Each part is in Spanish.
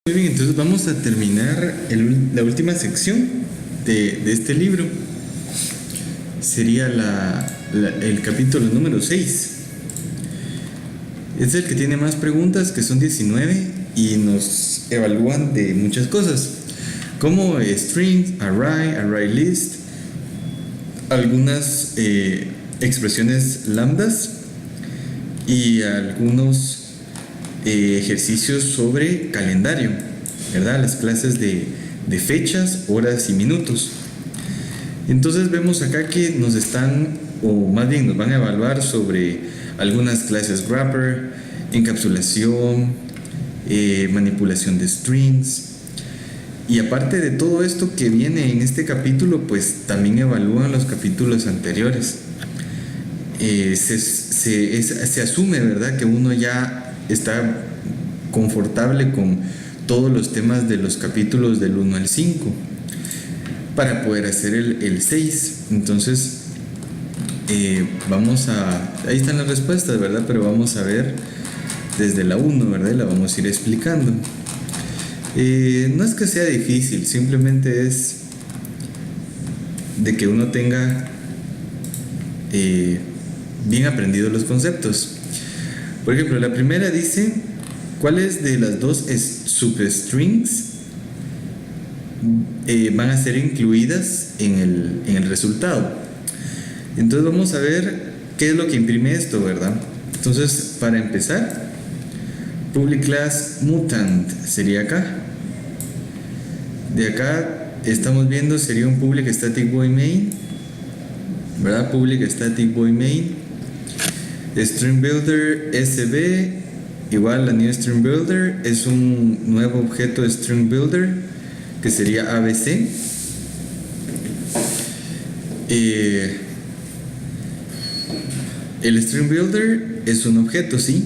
Muy bien, entonces vamos a terminar la última sección de este libro. Sería el capítulo número 6. Es el que tiene más preguntas, que son 19, y nos evalúan de muchas cosas, como strings, array list, algunas expresiones lambdas y algunos ejercicios sobre calendario, ¿verdad? Las clases de fechas, horas y minutos. Entonces vemos acá que nos están, o más bien nos van a evaluar sobre algunas clases wrapper, encapsulación, manipulación de strings. Y aparte de todo esto que viene en este capítulo, pues también evalúan los capítulos anteriores. Se asume, ¿verdad?, que uno ya está confortable con todos los temas de los capítulos del 1 al 5 para poder hacer el 6. Entonces ahí están las respuestas, ¿verdad? Pero vamos a ver desde la 1, ¿verdad? Y la vamos a ir explicando. No es que sea difícil, simplemente es de que uno tenga bien aprendidos los conceptos. Por ejemplo, la primera dice: ¿cuáles de las dos substrings van a ser incluidas en el resultado? Entonces vamos a ver qué es lo que imprime esto, ¿verdad? Entonces, para empezar, public class mutant sería acá. De acá estamos viendo, sería un public static void main, ¿verdad? Public static void main. String builder SB igual a new string builder, es un nuevo objeto de string builder que sería ABC. El string builder es un objeto, sí,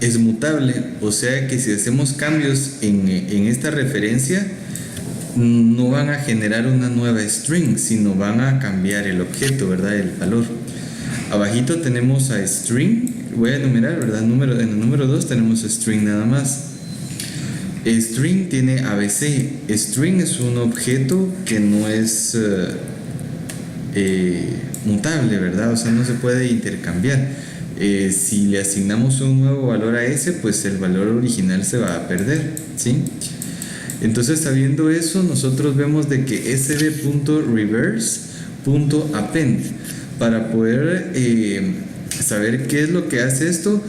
es mutable, o sea que si hacemos cambios en esta referencia, no van a generar una nueva string, sino van a cambiar el objeto, ¿verdad? El valor. Abajito tenemos a string, voy a enumerar, ¿verdad? En el número 2 tenemos string nada más. String tiene ABC. String es un objeto que no es mutable, ¿verdad? O sea, no se puede intercambiar. Si le asignamos un nuevo valor a ese, pues el valor original se va a perder, ¿sí? Entonces, sabiendo eso, nosotros vemos de que sb.reverse.append, para poder saber qué es lo que hace esto,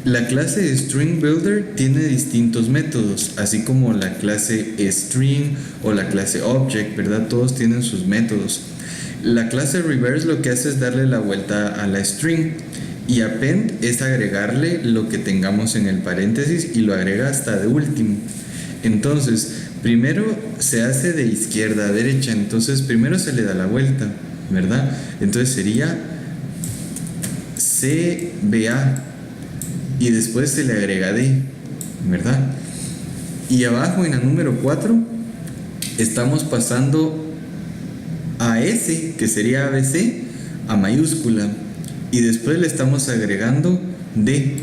la clase de string builder tiene distintos métodos, así como la clase string o la clase object, ¿verdad? Todos tienen sus métodos. La clase reverse lo que hace es darle la vuelta a la string, y append es agregarle lo que tengamos en el paréntesis y lo agrega hasta de último. Entonces, primero se hace de izquierda a derecha, entonces primero se le da la vuelta, ¿verdad? Entonces sería CBA y después se le agrega D, ¿verdad? Y abajo en la número 4 estamos pasando a S, que sería ABC, a mayúscula, y después le estamos agregando D.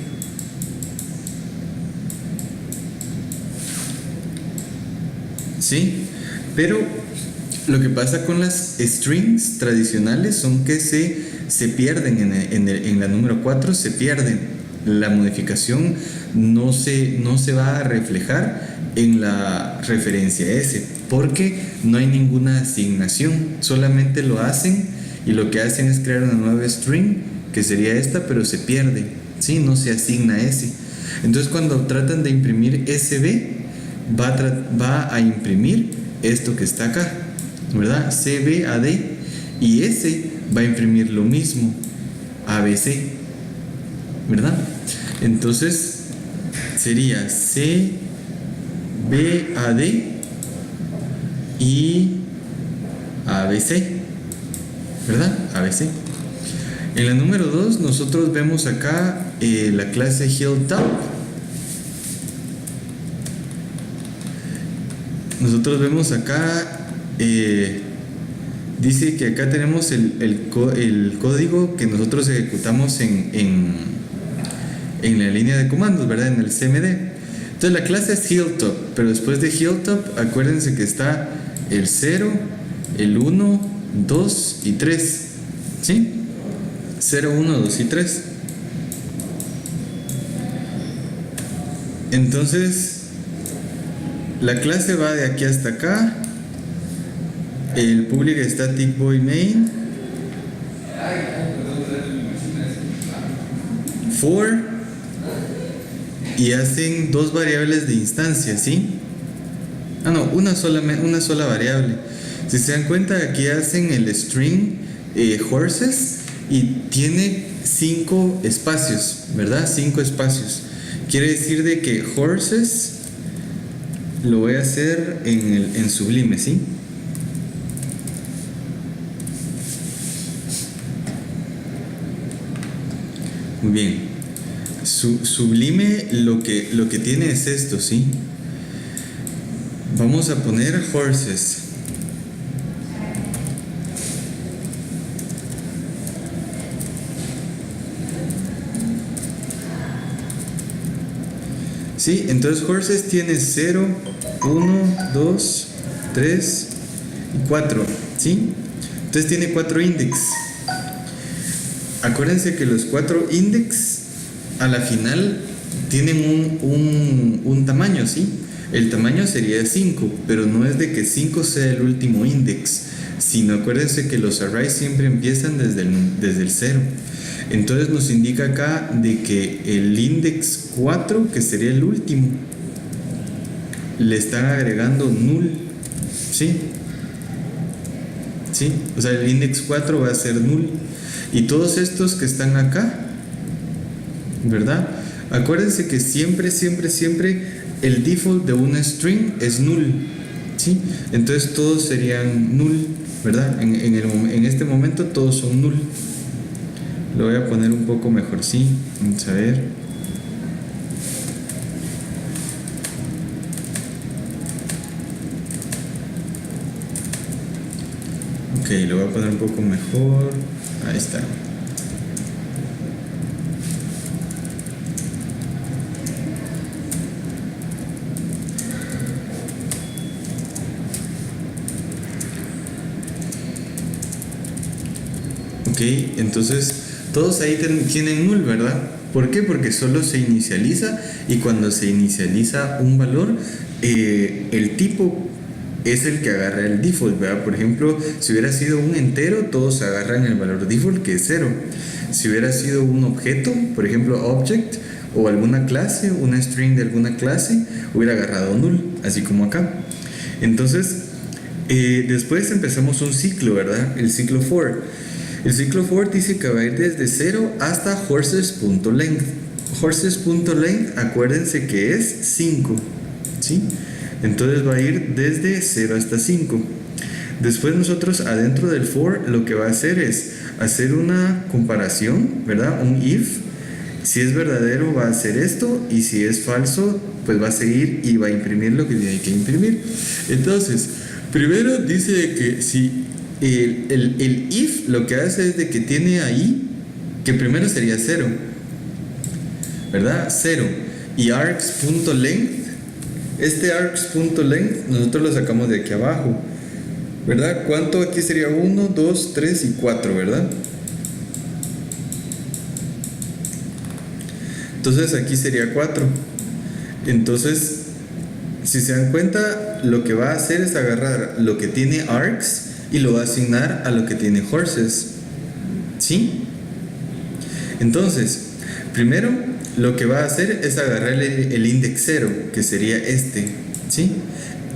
¿Sí? Pero lo que pasa con las strings tradicionales son que se pierden en la número 4, se pierden. La modificación no se va a reflejar en la referencia S, porque no hay ninguna asignación, solamente lo hacen, y lo que hacen es crear una nueva string, que sería esta, pero se pierde, ¿sí? No se asigna S. Entonces, cuando tratan de imprimir SB, va a imprimir esto que está acá, ¿verdad? CBAD, y S va a imprimir lo mismo, ABC, ¿verdad? Entonces sería CBAD y ABC, ¿verdad? ABC. En la número 2 nosotros vemos acá la clase Hilltop. Nosotros vemos acá, dice que acá tenemos el código que nosotros ejecutamos en la línea de comandos, ¿verdad? En el CMD. Entonces la clase es Hilltop, pero después de Hilltop, acuérdense que está el 0, el 1, 2 y 3. ¿Sí? 0, 1, 2 y 3. Entonces, la clase va de aquí hasta acá. El public static void main for, y hacen dos variables de instancia, ¿sí? Una sola variable. Si se dan cuenta, aquí hacen el string horses y tiene 5 espacios, ¿verdad? 5 espacios. Quiere decir de que horses lo voy a hacer en Sublime, ¿sí? Muy bien. Sublime lo que tiene es esto, ¿sí? Vamos a poner horses. ¿Sí? Entonces horses tiene 0, 1, 2, 3 y 4, ¿sí? Entonces tiene 4 index. Acuérdense que los 4 index a la final tienen un tamaño, ¿sí? El tamaño sería 5, pero no es de que 5 sea el último index, sino acuérdense que los arrays siempre empiezan desde el 0. Entonces nos indica acá de que el index 4, que sería el último, le están agregando null, ¿sí? ¿Sí? O sea, el index 4 va a ser null. Y todos estos que están acá, ¿verdad? Acuérdense que siempre el default de una string es null, ¿sí? Entonces todos serían null, ¿verdad? En este momento todos son null. Lo voy a poner un poco mejor, ¿sí? Vamos a ver. Ok, lo voy a poner un poco mejor. Ahí está. Ok, entonces todos ahí tienen null, ¿verdad? ¿Por qué? Porque solo se inicializa, y cuando se inicializa un valor, el tipo es el que agarra el default, ¿verdad? Por ejemplo, si hubiera sido un entero, todos agarran el valor default, que es 0. Si hubiera sido un objeto, por ejemplo object, o alguna clase, una string de alguna clase, hubiera agarrado null, así como acá. Entonces, después empezamos un ciclo, ¿verdad? El ciclo for. El ciclo for dice que va a ir desde 0 hasta horses.length. Horses.length, acuérdense que es 5, ¿sí? Entonces va a ir desde 0 hasta 5. Después nosotros adentro del for lo que va a hacer es hacer una comparación, ¿verdad? Un if. Si es verdadero va a hacer esto, y si es falso pues va a seguir y va a imprimir lo que tiene que imprimir. Entonces, primero dice que si el if lo que hace es de que tiene ahí, que primero sería 0, ¿verdad? 0. Y args.length, este args.length nosotros lo sacamos de aquí abajo, ¿verdad? ¿Cuánto aquí sería? 1, 2, 3 y 4, ¿verdad? Entonces aquí sería 4. Entonces, si se dan cuenta, lo que va a hacer es agarrar lo que tiene args y lo va a asignar a lo que tiene horses, ¿sí? Entonces, primero lo que va a hacer es agarrar el index 0, que sería este, ¿sí?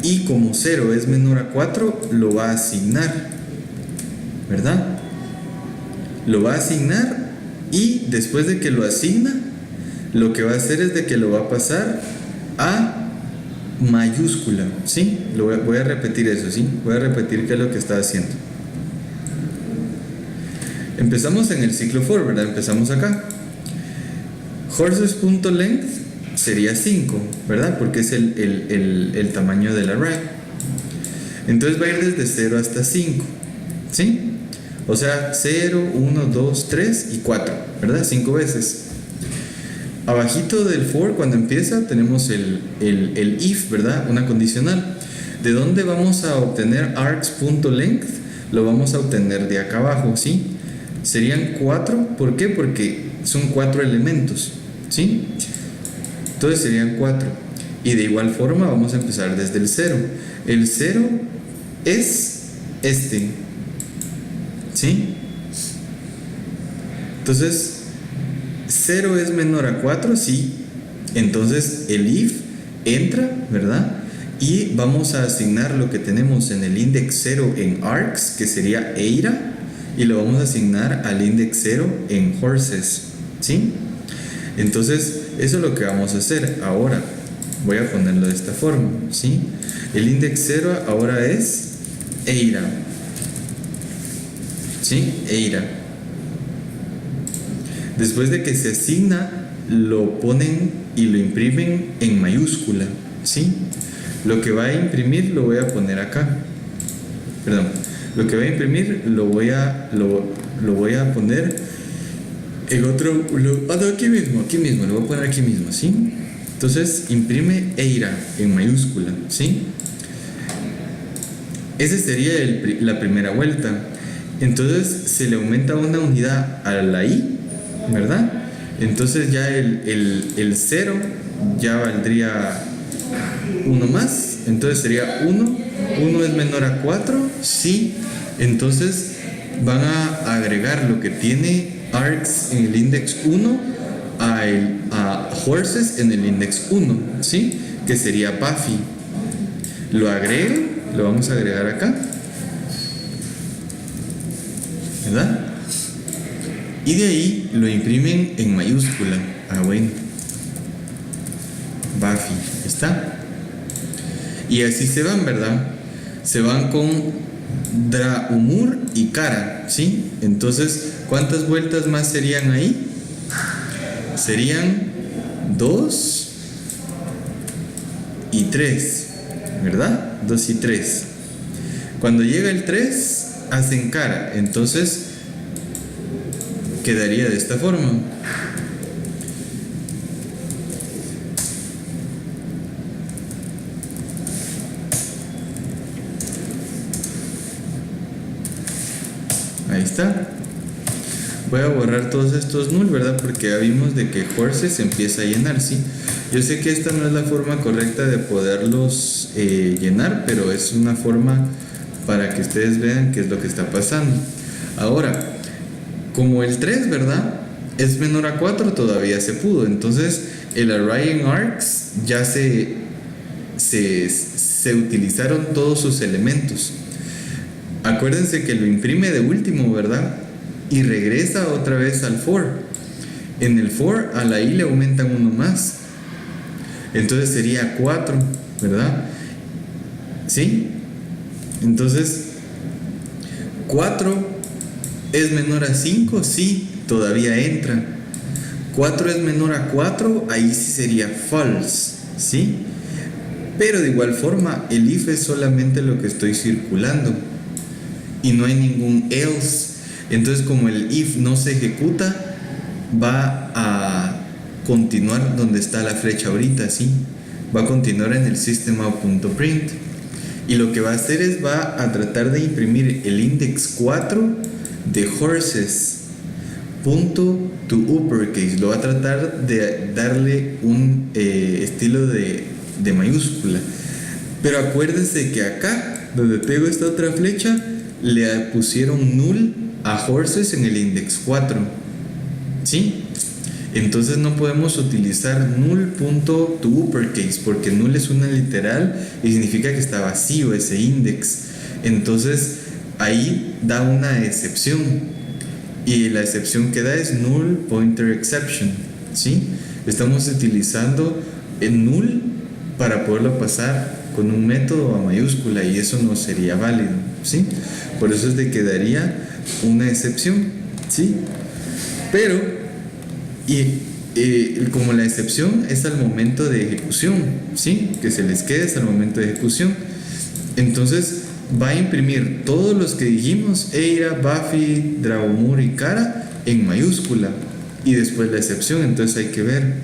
Y como 0 es menor a 4, lo va a asignar, ¿verdad? Lo va a asignar, y después de que lo asigna, lo que va a hacer es de que lo va a pasar a mayúscula, ¿sí? Voy a repetir eso, ¿sí? Voy a repetir qué es lo que está haciendo. Empezamos en el ciclo for, ¿verdad? Empezamos acá. Horses.length sería 5, ¿verdad? Porque es el tamaño del array. Entonces va a ir desde 0 hasta 5, ¿sí? O sea, 0, 1, 2, 3 y 4, ¿verdad? 5 veces. Abajito del for, cuando empieza, tenemos el if, ¿verdad? Una condicional. ¿De dónde vamos a obtener args.length? Lo vamos a obtener de acá abajo, ¿sí? Serían 4. ¿Por qué? Porque son 4 elementos, ¿sí? Entonces serían 4. Y de igual forma vamos a empezar desde el 0. El 0 es este, ¿sí? Entonces 0 es menor a 4, sí. Entonces el if entra, ¿verdad? Y vamos a asignar lo que tenemos en el index 0 en args, que sería eira, y lo vamos a asignar al index 0 en horses, ¿sí? Entonces eso es lo que vamos a hacer. Ahora voy a ponerlo de esta forma, ¿sí? El index 0 ahora es eira, ¿sí? Eira. Después de que se asigna, lo ponen y lo imprimen en mayúscula, ¿sí? Lo que va a imprimir lo voy a poner acá. Perdón. Lo que va a imprimir lo voy a poner en otro. Aquí mismo, lo voy a poner aquí mismo, ¿sí? Entonces imprime eira en mayúscula, ¿sí? Esa sería la primera vuelta. Entonces se le aumenta una unidad a la i, ¿verdad? Entonces ya el 0 ya valdría 1 más, entonces sería 1. 1 es menor a 4, sí. Entonces van a agregar lo que tiene args en el index 1 a horses en el index 1, ¿sí? Que sería Buffy. Lo agregan, lo vamos a agregar acá, ¿verdad? Y de ahí lo imprimen en mayúscula. Bueno, Buffy, ¿está? Y así se van, ¿verdad? Se van con Draumur y Cara, ¿sí? Entonces, ¿cuántas vueltas más serían ahí? Serían 2 y 3, ¿verdad? 2 y 3. Cuando llega el 3, hacen Cara. Entonces quedaría de esta forma. Ahí está. Voy a borrar todos estos null, ¿verdad? Porque ya vimos de que horses empieza a llenar, ¿sí? Yo sé que esta no es la forma correcta de poderlos llenar, pero es una forma para que ustedes vean qué es lo que está pasando. Ahora, como el 3, ¿verdad? Es menor a 4, todavía se pudo. Entonces, el array en args ya se utilizaron todos sus elementos. Acuérdense que lo imprime de último, ¿verdad? Y regresa otra vez al for. En el for a la i le aumentan 1 más. Entonces sería 4, ¿verdad? ¿Sí? Entonces, 4 es menor a 5, sí, todavía entra. 4 es menor a 4, ahí sí sería false, ¿sí? Pero de igual forma, el if es solamente lo que estoy circulando y no hay ningún else. Entonces, como el if no se ejecuta, va a continuar donde está la flecha ahorita, ¿sí? Va a continuar en el system.out.print. Y lo que va a hacer es va a tratar de imprimir el index 4 de horses punto to uppercase. Lo va a tratar de darle un estilo de mayúscula. Pero acuérdense que acá, donde tengo esta otra flecha, le pusieron null a horses en el index 4, ¿sí? Entonces no podemos utilizar null.toUppercase porque null es una literal y significa que está vacío ese index. Entonces ahí da una excepción y la excepción que da es null pointer exception, ¿sí? Estamos utilizando el null para poderlo pasar con un método a mayúscula y eso no sería válido, ¿sí? Por eso es de que daría una excepción, ¿sí? Pero como la excepción es al momento de ejecución, ¿sí? Que se les quede hasta el momento de ejecución, entonces va a imprimir todos los que dijimos, Eira, Buffy, Draumur y Cara en mayúscula y después la excepción. Entonces hay que ver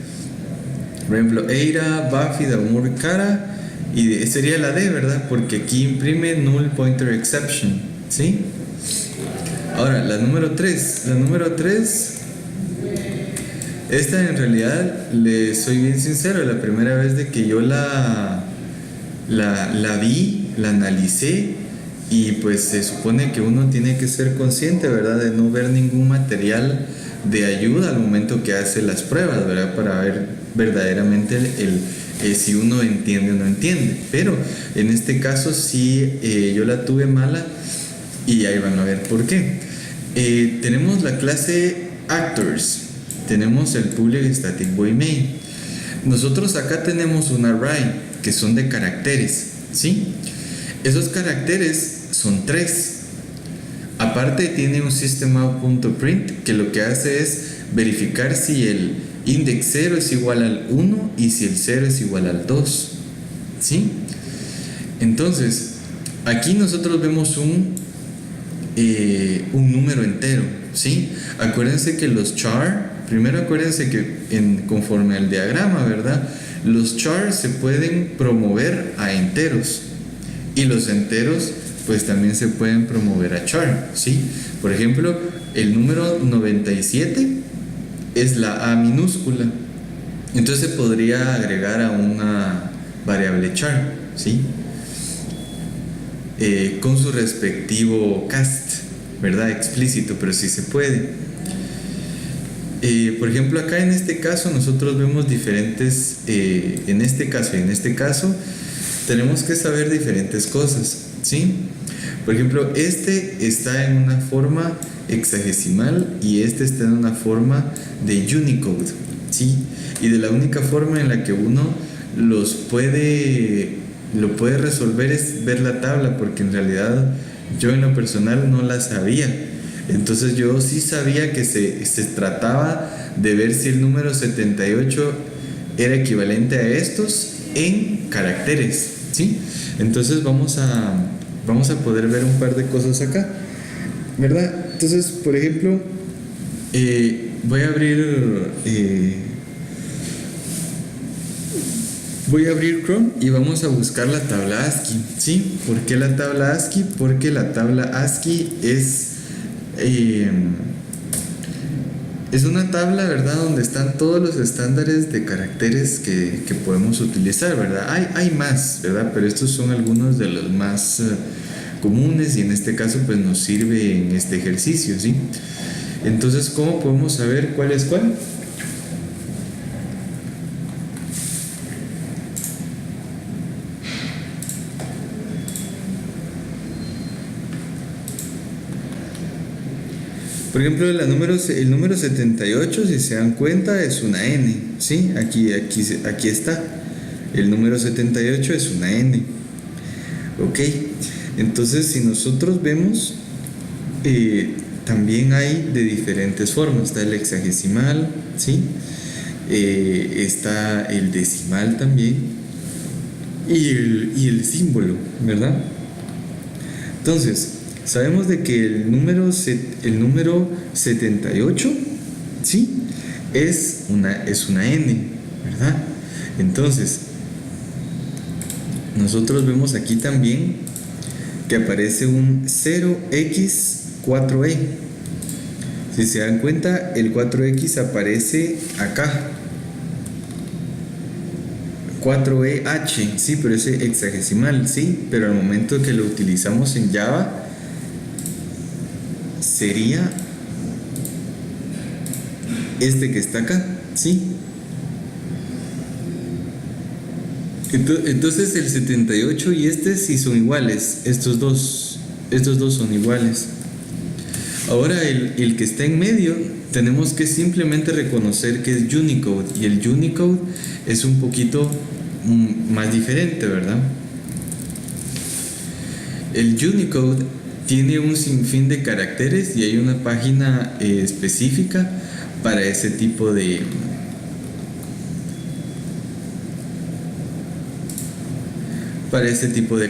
Por ejemplo, Eira, Buffy, Daumur, Kara, y sería la D, ¿verdad? Porque aquí imprime null pointer exception, ¿sí? Ahora, la número 3. La número 3, esta en realidad, le soy bien sincero, la primera vez de que yo la vi, la analicé, y pues se supone que uno tiene que ser consciente, ¿verdad? De no ver ningún material de ayuda al momento que hace las pruebas, ¿verdad? Para ver verdaderamente si uno entiende o no entiende. Pero en este caso sí, yo la tuve mala, y ahí van a ver por qué. Tenemos la clase Actors, tenemos el Public Static Void Main. Nosotros acá tenemos un array que son de caracteres, ¿sí? Esos caracteres son 3. Aparte tiene un systemout.print que lo que hace es verificar si el index 0 es igual al 1 y si el 0 es igual al 2, ¿sí? Entonces, aquí nosotros vemos un número entero, ¿sí? Acuérdense que los char, primero acuérdense que conforme al diagrama, ¿verdad? Los char se pueden promover a enteros, y los enteros pues también se pueden promover a char, ¿sí? Por ejemplo, el número 97 es la A minúscula, entonces se podría agregar a una variable char, ¿sí? Con su respectivo cast, ¿verdad? Explícito, pero sí se puede. Por ejemplo, acá en este caso nosotros vemos diferentes, en este caso y en este caso, tenemos que saber diferentes cosas, ¿sí? Por ejemplo, este está en una forma hexagesimal y este está en una forma de Unicode, ¿sí? Y de la única forma en la que uno lo puede resolver es ver la tabla, porque en realidad yo en lo personal no la sabía. Entonces yo sí sabía que se trataba de ver si el número 78 era equivalente a estos en caracteres, ¿sí? Entonces vamos a poder ver un par de cosas acá, ¿verdad? Entonces, por ejemplo, voy a abrir Chrome y vamos a buscar la tabla ASCII, ¿sí? ¿Por qué la tabla ASCII? Porque la tabla ASCII es una tabla, ¿verdad? Donde están todos los estándares de caracteres que podemos utilizar, ¿verdad? Hay más, ¿verdad? Pero estos son algunos de los más comunes, y en este caso pues nos sirve en este ejercicio, ¿sí? Entonces, ¿cómo podemos saber cuál es cuál? Por ejemplo, el número 78, si se dan cuenta, es una N, ¿sí? Aquí está. El número 78 es una N. Ok. Entonces, si nosotros vemos, también hay de diferentes formas. Está el hexagesimal, ¿sí? Está el decimal también. Y el símbolo, ¿verdad? Entonces, sabemos de que el número 78, ¿sí? Es una N, ¿verdad? Entonces, nosotros vemos aquí también que aparece un 0x4e. Si se dan cuenta, el 4x aparece acá. 4EH, sí, pero es hexagesimal, sí, pero al momento que lo utilizamos en Java, sería este que está acá, ¿sí? Entonces el 78 y este sí son iguales, estos dos son iguales. Ahora el que está en medio, tenemos que simplemente reconocer que es Unicode, y el Unicode es un poquito más diferente, ¿verdad? El Unicode tiene un sinfín de caracteres y hay una página específica para ese tipo de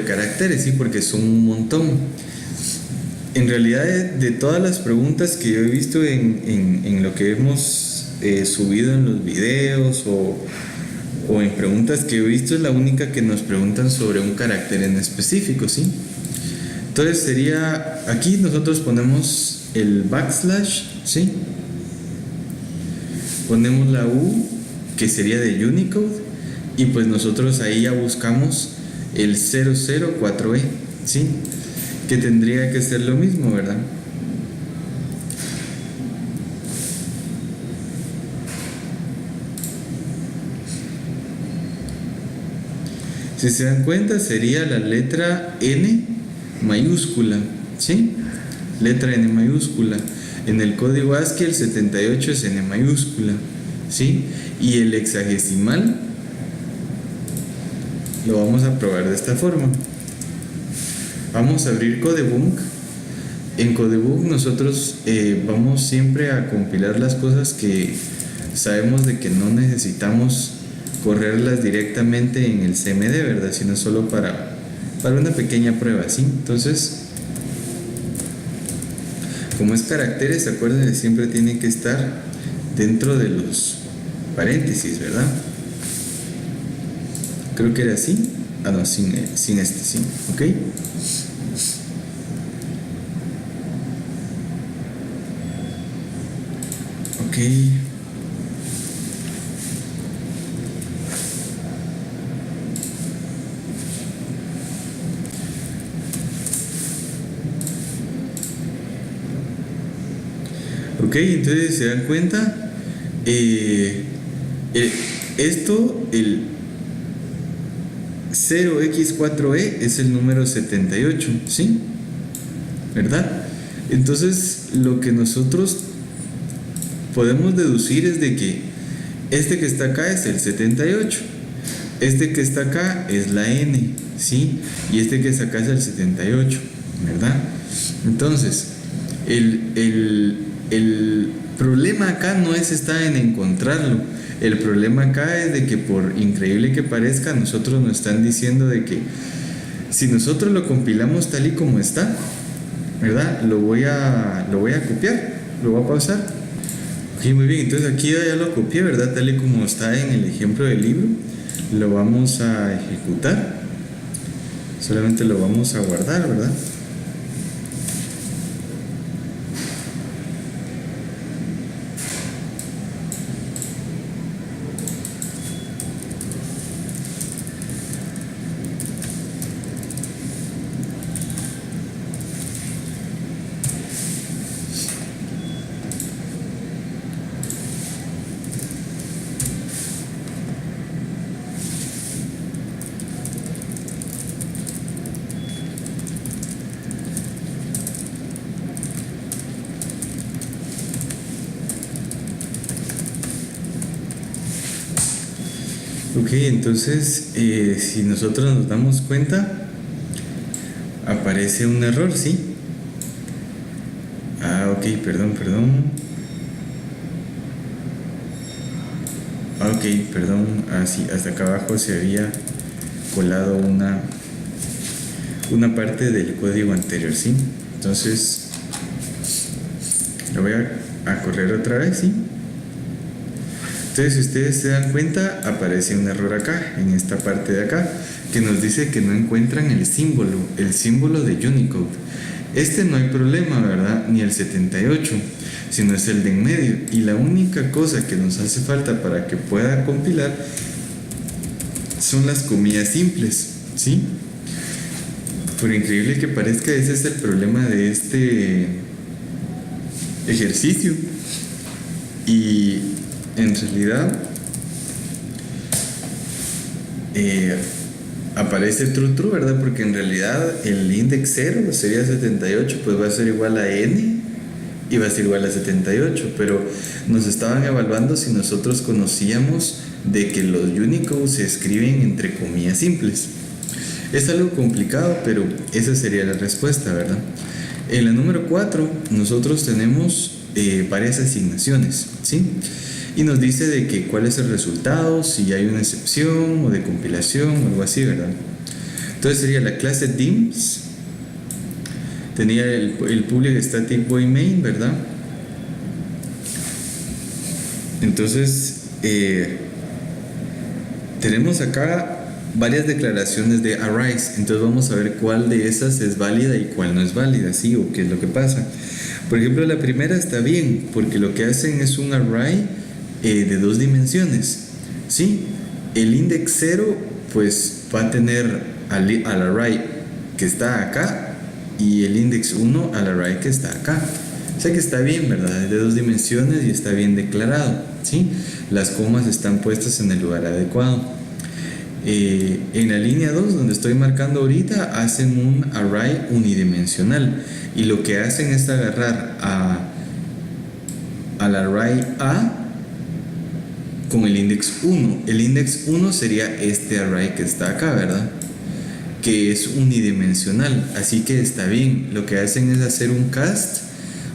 caracteres, ¿sí? Porque son un montón. En realidad, de todas las preguntas que yo he visto en lo que hemos subido en los videos o o en preguntas que he visto, es la única que nos preguntan sobre un carácter en específico, ¿sí? Entonces sería, aquí nosotros ponemos el backslash, ¿sí? Ponemos la U, que sería de Unicode, y pues nosotros ahí ya buscamos el 004E, ¿sí? Que tendría que ser lo mismo, ¿verdad? Si se dan cuenta, sería la letra N mayúscula, ¿sí? Letra N mayúscula. En el código ASCII el 78 es N mayúscula, ¿sí? Y el hexagesimal lo vamos a probar de esta forma. Vamos a abrir Codebug. En Codebug nosotros vamos siempre a compilar las cosas que sabemos de que no necesitamos correrlas directamente en el CMD, ¿verdad? Sino solo para una pequeña prueba, ¿sí? Entonces, como es caracteres, acuérdense, siempre tiene que estar dentro de los paréntesis, ¿verdad? Creo que era así. Ah, no, sin este, sí, ¿ok? Ok. Ok, entonces se dan cuenta, esto, el 0x4e es el número 78, ¿sí? ¿Verdad? Entonces lo que nosotros podemos deducir es de que este que está acá es el 78, este que está acá es la n, ¿sí? Y este que está acá es el 78, ¿verdad? Entonces, el problema acá no está en encontrarlo. El problema acá es de que, por increíble que parezca, nosotros nos están diciendo de que si nosotros lo compilamos tal y como está, ¿verdad? Lo voy a copiar, lo voy a pausar. Ok, muy bien, entonces aquí ya lo copié, ¿verdad? Tal y como está en el ejemplo del libro. Lo vamos a ejecutar. Solamente lo vamos a guardar, ¿verdad? Ok, entonces si nosotros nos damos cuenta, aparece un error, ¿sí? Ah, ok, perdón. Ah, ok, perdón. Ah, sí, hasta acá abajo se había colado una parte del código anterior, ¿sí? Entonces lo voy a correr otra vez, ¿sí? Entonces, si ustedes se dan cuenta, aparece un error acá, en esta parte de acá, que nos dice que no encuentran el símbolo de Unicode. Este no hay problema, ¿verdad? Ni el 78, sino es el de en medio. Y la única cosa que nos hace falta para que pueda compilar son las comillas simples, ¿sí? Por increíble que parezca, ese es el problema de este ejercicio. Y en realidad aparece true, ¿verdad? Porque en realidad el index 0 sería 78, pues va a ser igual a n y va a ser igual a 78, pero nos estaban evaluando si nosotros conocíamos de que los Unicode se escriben entre comillas simples. Es algo complicado, pero esa sería la respuesta, ¿verdad? En la número 4 nosotros tenemos varias asignaciones, ¿sí? Y nos dice de que cuál es el resultado, si hay una excepción o de compilación o algo así, ¿verdad? Entonces sería la clase dims, tenía el public static void main, ¿verdad? Entonces tenemos acá varias declaraciones de arrays, entonces vamos a ver cuál de esas es válida y cuál no es válida, ¿sí? O qué es lo que pasa. Por ejemplo, la primera está bien, porque lo que hacen es un array de 2 dimensiones, ¿sí? El index 0 pues va a tener al array que está acá y el index 1 al array que está acá. O sea que está bien, ¿verdad? Es de 2 dimensiones y está bien declarado, ¿sí? Las comas están puestas en el lugar adecuado. En la línea 2, donde estoy marcando ahorita, hacen un array unidimensional y lo que hacen es agarrar al array A con el index 1. El index 1 sería este array que está acá, ¿verdad? Que es unidimensional, así que está bien. Lo que hacen es hacer un cast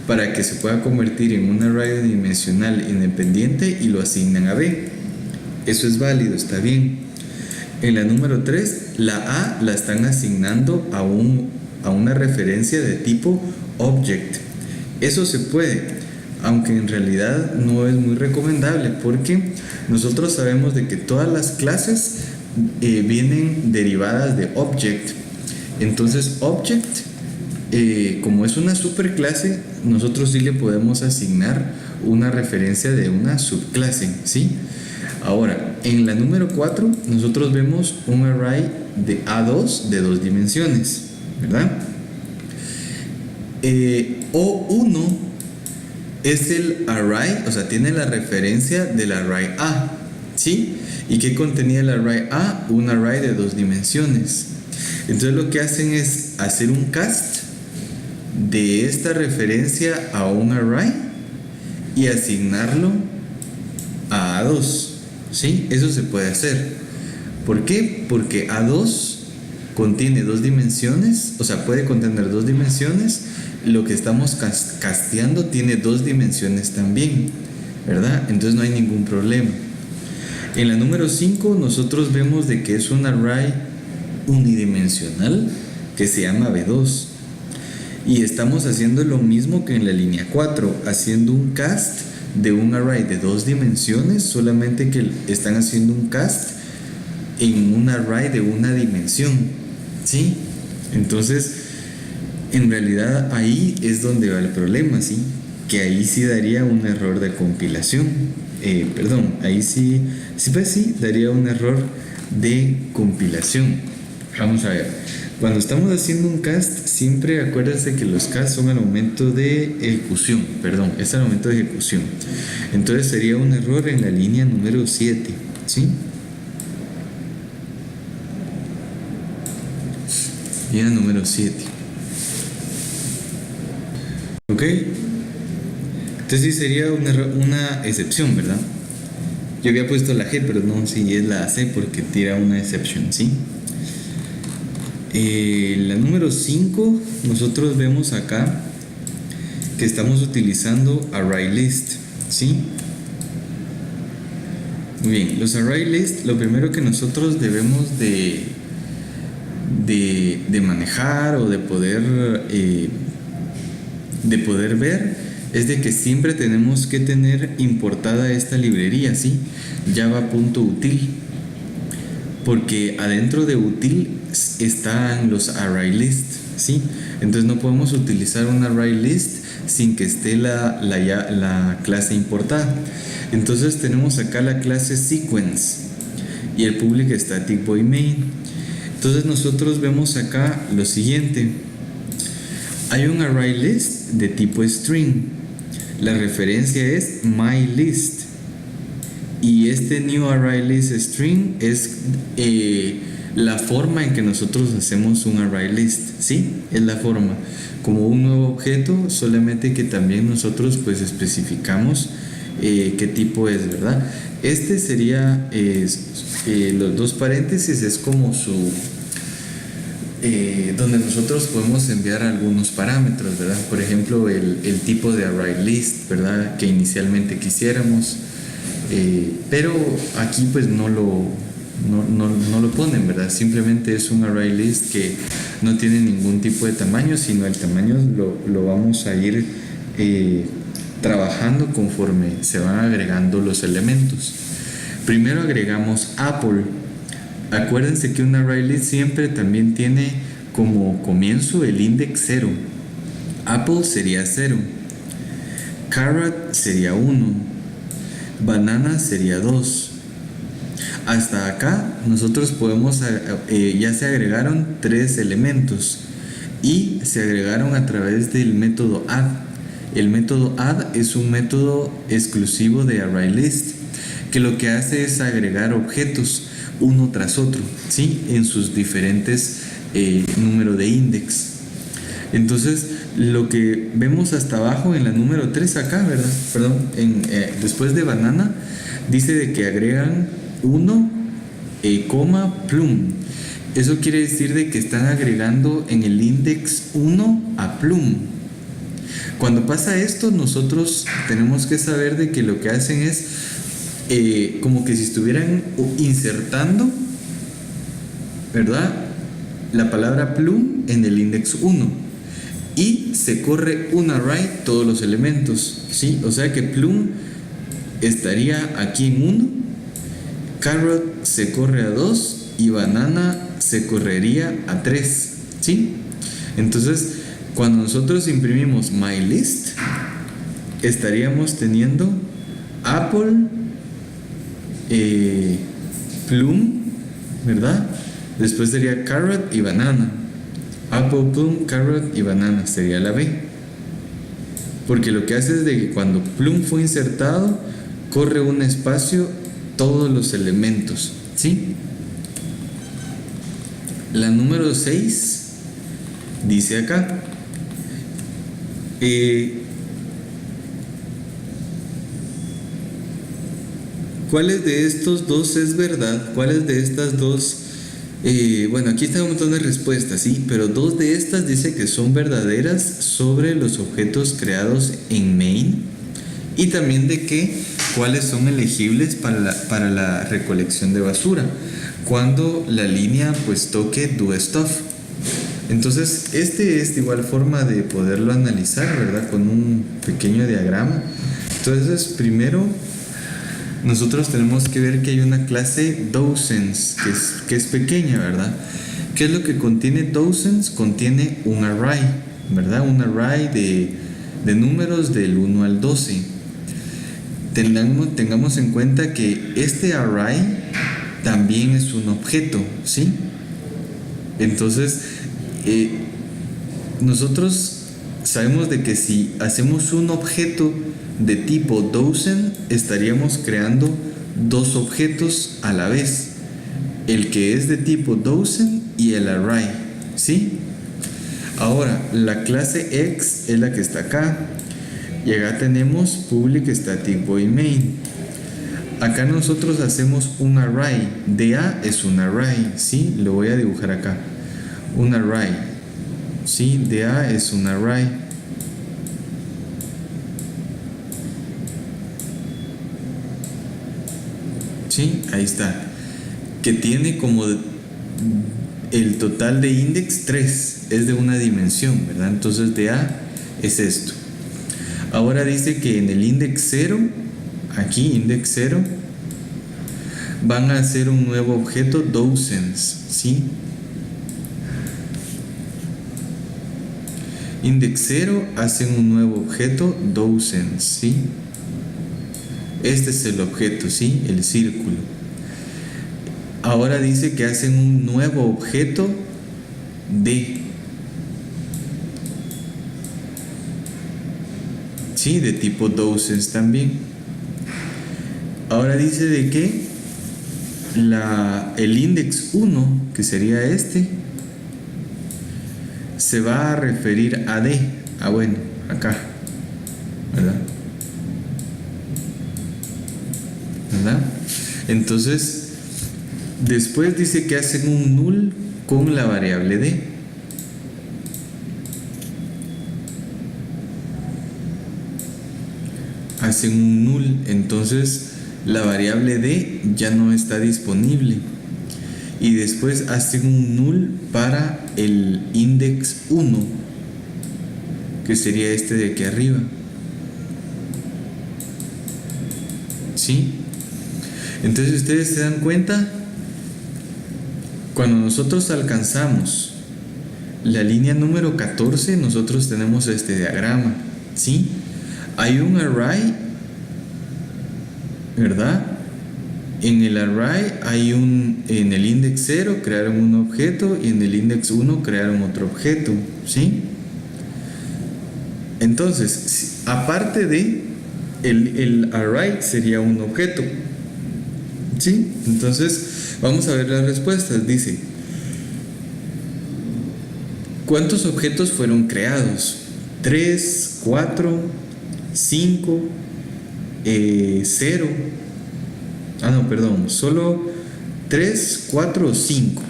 para que se pueda convertir en un array unidimensional independiente y lo asignan a B. Eso es válido, está bien. En la número 3, la A la están asignando a una referencia de tipo object. Eso se puede, aunque en realidad no es muy recomendable, porque nosotros sabemos de que todas las clases vienen derivadas de object. Entonces object, como es una superclase, nosotros sí le podemos asignar una referencia de una subclase, ¿sí? Ahora, en la número 4, nosotros vemos un array de A2 de 2 dimensiones, ¿verdad? O1 es el array, o sea, tiene la referencia del array A, ¿sí? ¿Y qué contenía el array A? Un array de 2 dimensiones. Entonces lo que hacen es hacer un cast de esta referencia a un array y asignarlo a A2. ¿Sí? Eso se puede hacer. ¿Por qué? Porque A2 contiene 2 dimensiones, o sea, puede contener 2 dimensiones. Lo que estamos casteando tiene 2 dimensiones también, ¿verdad? Entonces no hay ningún problema. En la número 5 nosotros vemos de que es un array unidimensional que se llama B2. Y estamos haciendo lo mismo que en la línea 4, haciendo un cast de un array de 2 dimensiones, solamente que están haciendo un cast en un array de una dimensión, ¿sí? Entonces, en realidad ahí es donde va el problema, ¿sí? Que ahí sí daría un error de compilación. Ahí sí, pues sí, daría un error de compilación. Vamos a ver. Cuando estamos haciendo un cast, siempre acuérdense que los casts son al momento de ejecución, es al momento de ejecución. Entonces sería un error en la línea número 7, ¿sí? Línea número 7. ¿Ok? Entonces sí sería una excepción, ¿verdad? Yo había puesto la G, pero no, sí es la C porque tira una exception, ¿sí? La número 5, nosotros vemos acá que estamos utilizando array list, ¿sí? Muy bien, los array list, lo primero que nosotros debemos de manejar o de poder ver es de que siempre tenemos que tener importada esta librería, ¿sí? Java.util, porque adentro de util están los array list, ¿sí? Entonces no podemos utilizar un array list sin que esté la clase importada. Entonces tenemos acá la clase sequence y el public static void main. Entonces nosotros vemos acá lo siguiente: hay un array list de tipo string, la referencia es myList, y este new array list string es la forma en que nosotros hacemos un array list, ¿sí? Es la forma, como un nuevo objeto, solamente que también nosotros pues especificamos qué tipo es, ¿verdad? Este sería los 2 paréntesis, es como donde nosotros podemos enviar algunos parámetros, ¿verdad? Por ejemplo, el tipo de array list, ¿verdad? Que inicialmente quisiéramos, pero aquí pues no lo ponen, ¿verdad? Simplemente es un array list que no tiene ningún tipo de tamaño, sino el tamaño lo vamos a ir trabajando conforme se van agregando los elementos. Primero agregamos Apple. Acuérdense que un array list siempre también tiene como comienzo el index 0. Apple sería 0. Carrot sería 1. Banana sería 2. Hasta acá nosotros podemos, ya se agregaron 3 elementos y se agregaron a través del método add. El método add es un método exclusivo de ArrayList que lo que hace es agregar objetos uno tras otro, ¿sí? En sus diferentes números de index. Entonces, lo que vemos hasta abajo en la número 3 acá, ¿verdad? Perdón, después de banana, dice de que agregan 1, plum. Eso quiere decir de que están agregando en el index 1 a plum. Cuando pasa esto, nosotros tenemos que saber de que lo que hacen es como que si estuvieran insertando, ¿verdad?, la palabra plum en el index 1 y se corre un array todos los elementos, ¿sí? O sea que plum estaría aquí en 1, carrot se corre a 2 y banana se correría a 3, ¿sí? Entonces, cuando nosotros imprimimos MyList, estaríamos teniendo Apple, plum, ¿verdad? Después sería carrot y banana. Apple, plum, carrot y banana sería la B. Porque lo que hace es de que cuando plum fue insertado, corre un espacio todos los elementos, ¿sí? La número 6 dice acá, ¿cuáles de estos dos es verdad? ¿Cuáles de estas dos? Bueno, aquí está un montón de respuestas, ¿sí? Pero 2 de estas dice que son verdaderas sobre los objetos creados en main y también de que cuáles son elegibles para la recolección de basura cuando la línea pues toque do stuff. Entonces este es de igual forma de poderlo analizar, ¿verdad? Con un pequeño diagrama. Entonces primero nosotros tenemos que ver que hay una clase dozens que es pequeña, ¿verdad? ¿Qué es lo que contiene dozens? Contiene un array, ¿verdad? Un array de números del 1 al 12. Tengamos en cuenta que este array también es un objeto, ¿sí? Entonces, nosotros sabemos de que si hacemos un objeto de tipo dozen, estaríamos creando 2 objetos a la vez, el que es de tipo dozen y el array, ¿sí? Ahora, la clase X es la que está acá y acá tenemos public static void main. Acá nosotros hacemos un array, DA es un array, ¿sí? Lo voy a dibujar acá, un array, ¿sí? DA es un array. ¿Sí? Ahí está, que tiene como el total de index 3, es de una dimensión, ¿verdad? Entonces de A es esto. Ahora dice que en el index 0, aquí index 0, van a hacer un nuevo objeto dozens, ¿sí? Index 0 hacen un nuevo objeto dozens, ¿sí? Este es el objeto, ¿sí? El círculo. Ahora dice que hacen un nuevo objeto D, ¿sí? De tipo dozens también. Ahora dice de que el index 1, que sería este, se va a referir a D. Ah, bueno, acá, ¿verdad? Entonces, después dice que hacen un null con la variable D. Hacen un null, entonces la variable D ya no está disponible. Y después hacen un null para el index 1, que sería este de aquí arriba. ¿Sí? Entonces ustedes se dan cuenta, cuando nosotros alcanzamos la línea número 14, nosotros tenemos este diagrama, ¿sí? Hay un array, ¿verdad? En el array hay en el index 0 crearon un objeto y en el index 1 crearon otro objeto, ¿sí? Entonces, aparte de el array sería un objeto, ¿sí? Entonces, vamos a ver las respuestas. Dice, ¿cuántos objetos fueron creados? 3, 4, 5, 0. Solo 3, 4 o 5.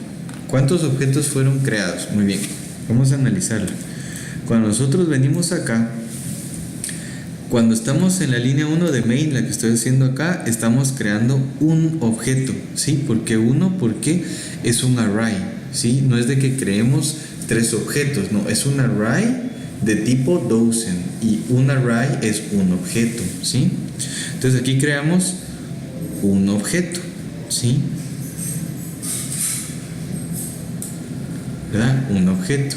¿Cuántos objetos fueron creados? Muy bien, vamos a analizarlo. Cuando nosotros venimos acá, cuando estamos en la línea 1 de main, la que estoy haciendo acá, estamos creando un objeto, ¿sí? ¿Por qué uno? Porque es un array, ¿sí? No es de que creemos 3 objetos, no, es un array de tipo dozen y un array es un objeto, ¿sí? Entonces aquí creamos un objeto, ¿sí? ¿Verdad? Un objeto.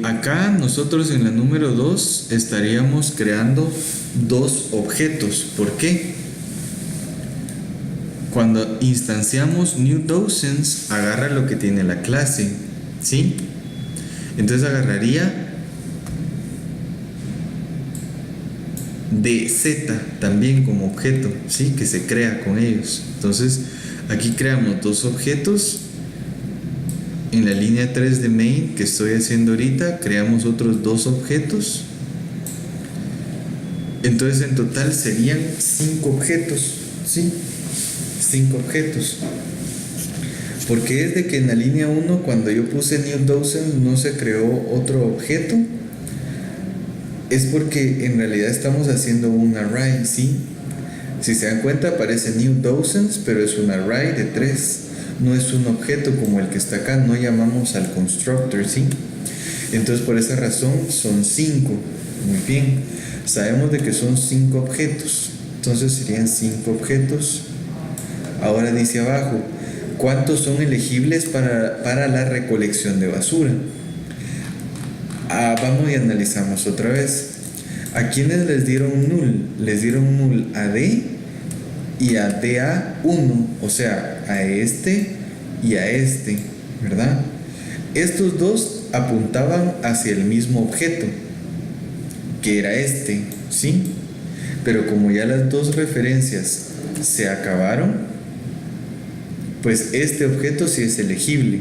Acá nosotros en la número 2 estaríamos creando 2 objetos. ¿Por qué? Cuando instanciamos new dozens, agarra lo que tiene la clase, ¿sí? Entonces agarraría DZ también como objeto, ¿sí? Que se crea con ellos. Entonces aquí creamos 2 objetos. En la línea 3 de main que estoy haciendo ahorita, creamos otros 2 objetos. Entonces en total serían 5 objetos, ¿sí? 5 objetos. Porque es de que en la línea 1, cuando yo puse new dozen, no se creó otro objeto. Es porque en realidad estamos haciendo un array, ¿sí? Si se dan cuenta, aparece new dozens, pero es un array de 3. No es un objeto como el que está acá, no llamamos al constructor, ¿sí? Entonces por esa razón son 5. Muy bien, sabemos de que son 5 objetos, entonces serían 5 objetos. Ahora dice abajo, ¿cuántos son elegibles para la recolección de basura? Vamos y analizamos otra vez. ¿A quiénes les dieron null? Les dieron null a D y a DA1, o sea, a este y a este, ¿verdad? Estos dos apuntaban hacia el mismo objeto, que era este, ¿sí? Pero como ya las dos referencias se acabaron, pues este objeto sí es elegible.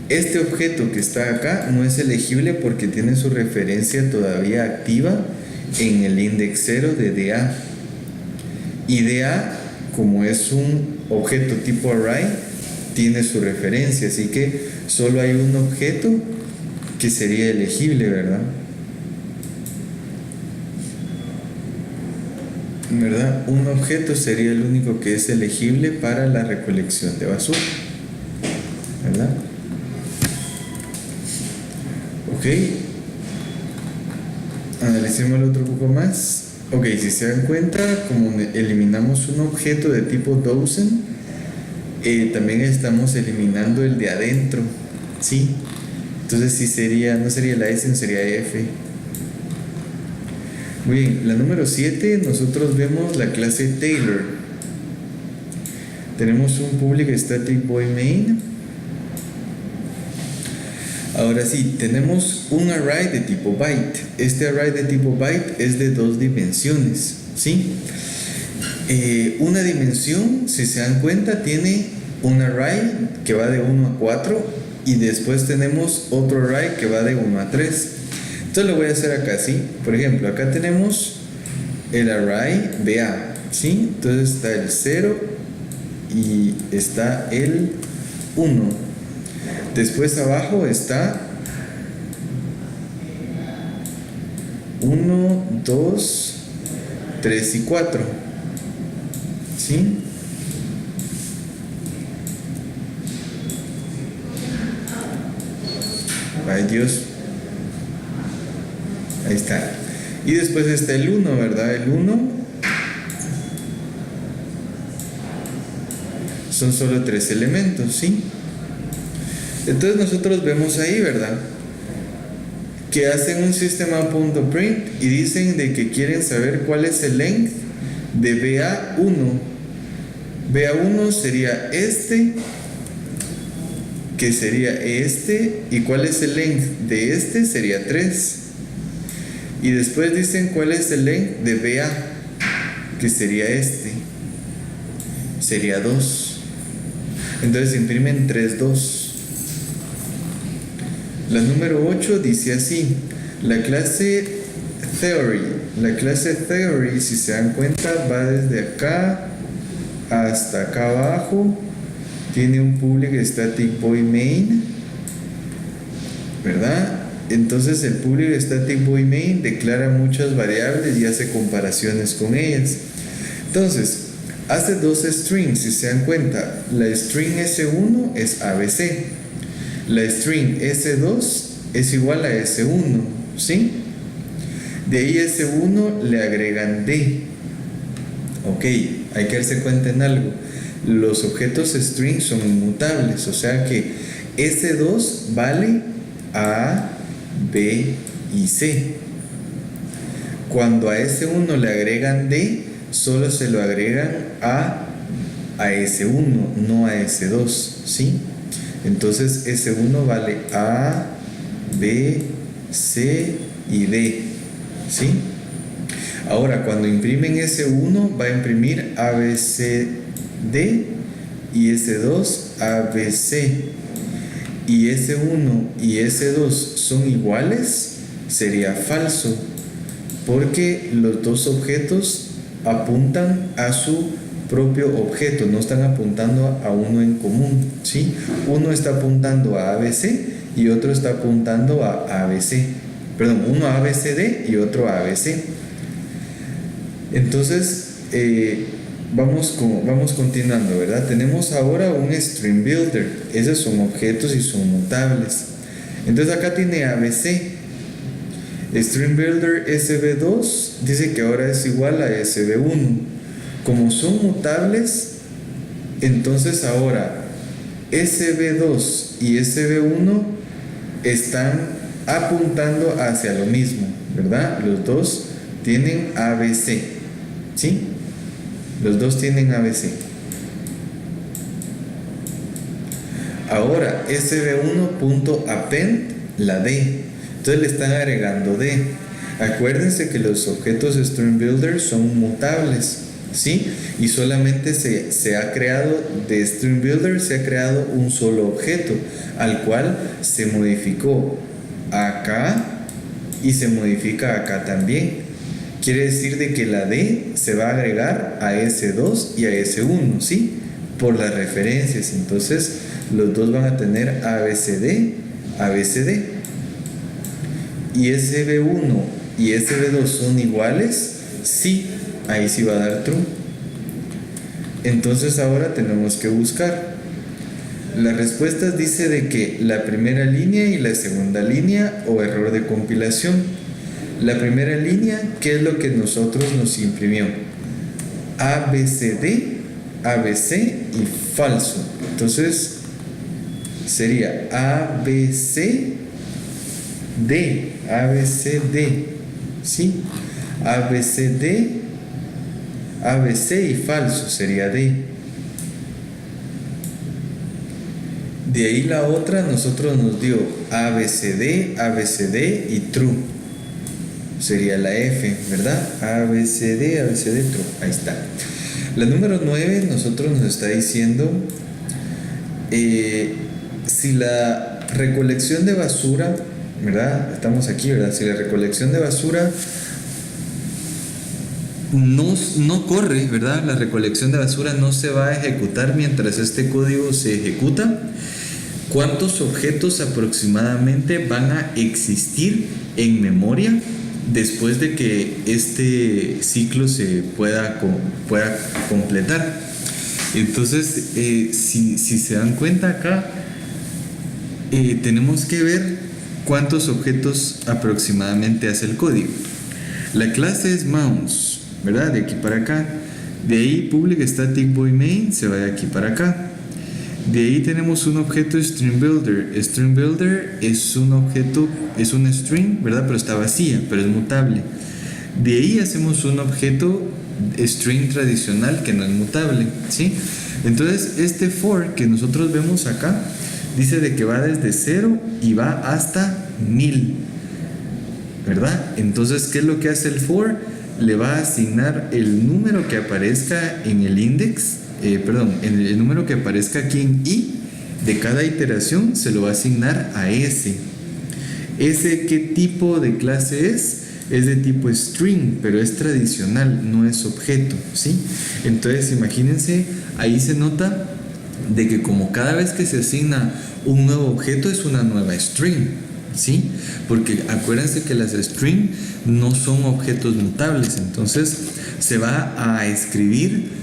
Este objeto que está acá no es elegible porque tiene su referencia todavía activa en el index 0 de DA. Y DA, como es un objeto tipo array, tiene su referencia, así que solo hay un objeto que sería elegible, ¿verdad? ¿Verdad? Un objeto sería el único que es elegible para la recolección de basura, ¿verdad? Ok, analicémoslo otro poco más. Ok, si se dan cuenta, como eliminamos un objeto de tipo dozen, también estamos eliminando el de adentro, ¿sí? Entonces sí sería, no sería la S, sería F. Muy bien, la número 7, nosotros vemos la clase Taylor. Tenemos un public static void main. Ahora sí, tenemos un array de tipo byte. Este array de tipo byte es de 2 dimensiones, ¿sí? Una dimensión, si se dan cuenta, tiene un array que va de 1 a 4 y después tenemos otro array que va de 1 a 3. Entonces lo voy a hacer acá, ¿sí? Por ejemplo, acá tenemos el array BA, ¿sí? Entonces está el 0 y está el 1. Después abajo está 1, 2, 3 y 4, ¿sí? Ay Dios, ahí está. Y después está el 1, ¿verdad? El 1 son solo 3 elementos, ¿sí? Entonces nosotros vemos ahí, ¿verdad?, que hacen un sistema.print y dicen de que quieren saber cuál es el length de BA1. BA1 sería este, que sería este, y cuál es el length de este, sería 3. Y después dicen cuál es el length de BA, que sería este, sería 2. Entonces imprimen 3, 2. La número 8 dice así: la clase Theory, si se dan cuenta, va desde acá hasta acá abajo. Tiene un public static void main, ¿verdad? Entonces el public static void main declara muchas variables y hace comparaciones con ellas. Entonces hace dos strings, si se dan cuenta. La string S1 es ABC, la string S2 es igual a S1, ¿sí? De ahí S1 le agregan D. Ok, hay que darse cuenta en algo. Los objetos string son inmutables, o sea que S2 vale A, B y C. Cuando a S1 le agregan D, solo se lo agregan a S1, no a S2, ¿sí? Entonces S1 vale A, B, C y D, ¿sí? Ahora cuando imprimen S1 va a imprimir ABCD y S2 ABC, y S1 y S2 son iguales, sería falso, porque los dos objetos apuntan a su propio objeto, no están apuntando a uno en común, ¿sí? Uno está apuntando a ABC y otro está apuntando a ABC, perdón, uno a ABCD y otro a ABC. Entonces vamos continuando, ¿verdad? Tenemos ahora un string builder. Esos son objetos y son mutables. Entonces acá tiene ABC. String builder SB2 dice que ahora es igual a SB1. Como son mutables, entonces ahora SB2 y SB1 están apuntando hacia lo mismo, ¿verdad? Los dos tienen ABC, ¿sí? Los dos tienen ABC. Ahora SB1.append la D, entonces le están agregando D. Acuérdense que los objetos string builder son mutables, ¿sí? Y solamente se ha creado de string builder, se ha creado un solo objeto, al cual se modificó acá y se modifica acá también. Quiere decir de que la D se va a agregar a S2 y a S1, ¿sí? Por las referencias. Entonces los dos van a tener ABCD, ABCD. Y SB1 y SB2 son iguales, sí, ahí sí va a dar true. Entonces ahora tenemos que buscar. La respuesta dice de que la primera línea y la segunda línea, o error de compilación. La primera línea, ¿qué es lo que nosotros nos imprimió? ABCD, ABC y falso. Entonces sería ABCD, ABCD, ¿sí? ABCD, ABC y falso sería D. De ahí la otra nosotros nos dio ABCD, ABCD y true. Sería la F, ¿verdad? ABCD, ABCD, true. Ahí está. La número 9 nosotros nos está diciendo si la recolección de basura, ¿verdad? Estamos aquí, ¿verdad? Si la recolección de basura no corre, ¿verdad? La recolección de basura no se va a ejecutar mientras este código se ejecuta. ¿Cuántos objetos aproximadamente van a existir en memoria después de que este ciclo se pueda completar? Entonces, si se dan cuenta acá, tenemos que ver cuántos objetos aproximadamente hace el código. La clase es mouse, ¿verdad? De aquí para acá. De ahí public static void main se va de aquí para acá. De ahí tenemos un objeto string builder. String builder es un objeto, es una string, ¿verdad? Pero está vacía, pero es mutable. De ahí hacemos un objeto string tradicional que no es mutable, ¿sí? Entonces este for que nosotros vemos acá dice de que va desde 0 y va hasta 1000, ¿verdad? Entonces, ¿qué es lo que hace el for? Le va a asignar el número que aparezca en el index, el número que aparezca aquí en i de cada iteración se lo va a asignar a ese. ¿Ese qué tipo de clase es? Es de tipo string, pero es tradicional, no es objeto, ¿sí? Entonces, imagínense, ahí se nota de que como cada vez que se asigna un nuevo objeto es una nueva string, ¿sí? Porque acuérdense que las string no son objetos mutables, entonces se va a escribir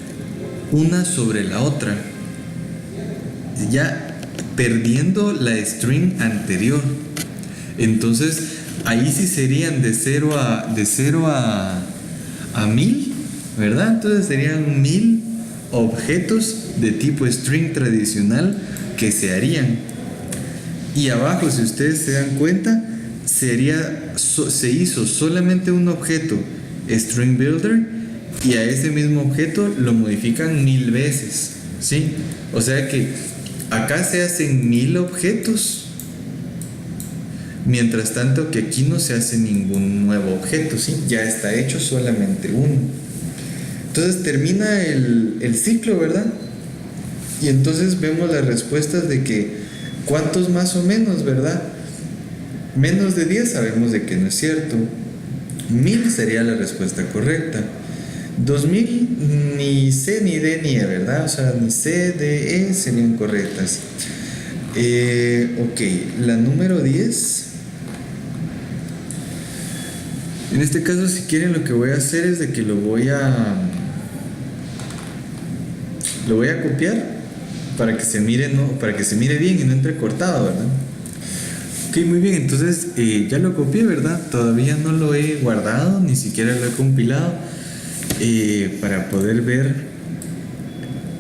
una sobre la otra, ya perdiendo la string anterior. Entonces ahí sí serían de 0 a 1000, ¿verdad? Entonces serían 1000 objetos de tipo string tradicional que se harían. Y abajo, si ustedes se dan cuenta, se hizo solamente un objeto string builder y a ese mismo objeto lo modifican 1000 veces, ¿sí? O sea que acá se hacen 1000 objetos, mientras tanto que aquí no se hace ningún nuevo objeto, ¿sí? Ya está hecho solamente uno. Entonces termina el ciclo, ¿verdad? Y entonces vemos las respuestas de que ¿cuántos más o menos, verdad? Menos de 10 sabemos de que no es cierto. 1000 sería la respuesta correcta. 2000 ni C ni D ni E, ¿verdad? O sea, ni C, D, E serían correctas. Ok, la número 10. En este caso, si quieren, lo que voy a hacer es de que lo voy a copiar para que se mire, para que se mire bien y no entre cortado, ¿verdad? Ok, muy bien, entonces ya lo copié, ¿verdad? Todavía no lo he guardado, ni siquiera lo he compilado para poder ver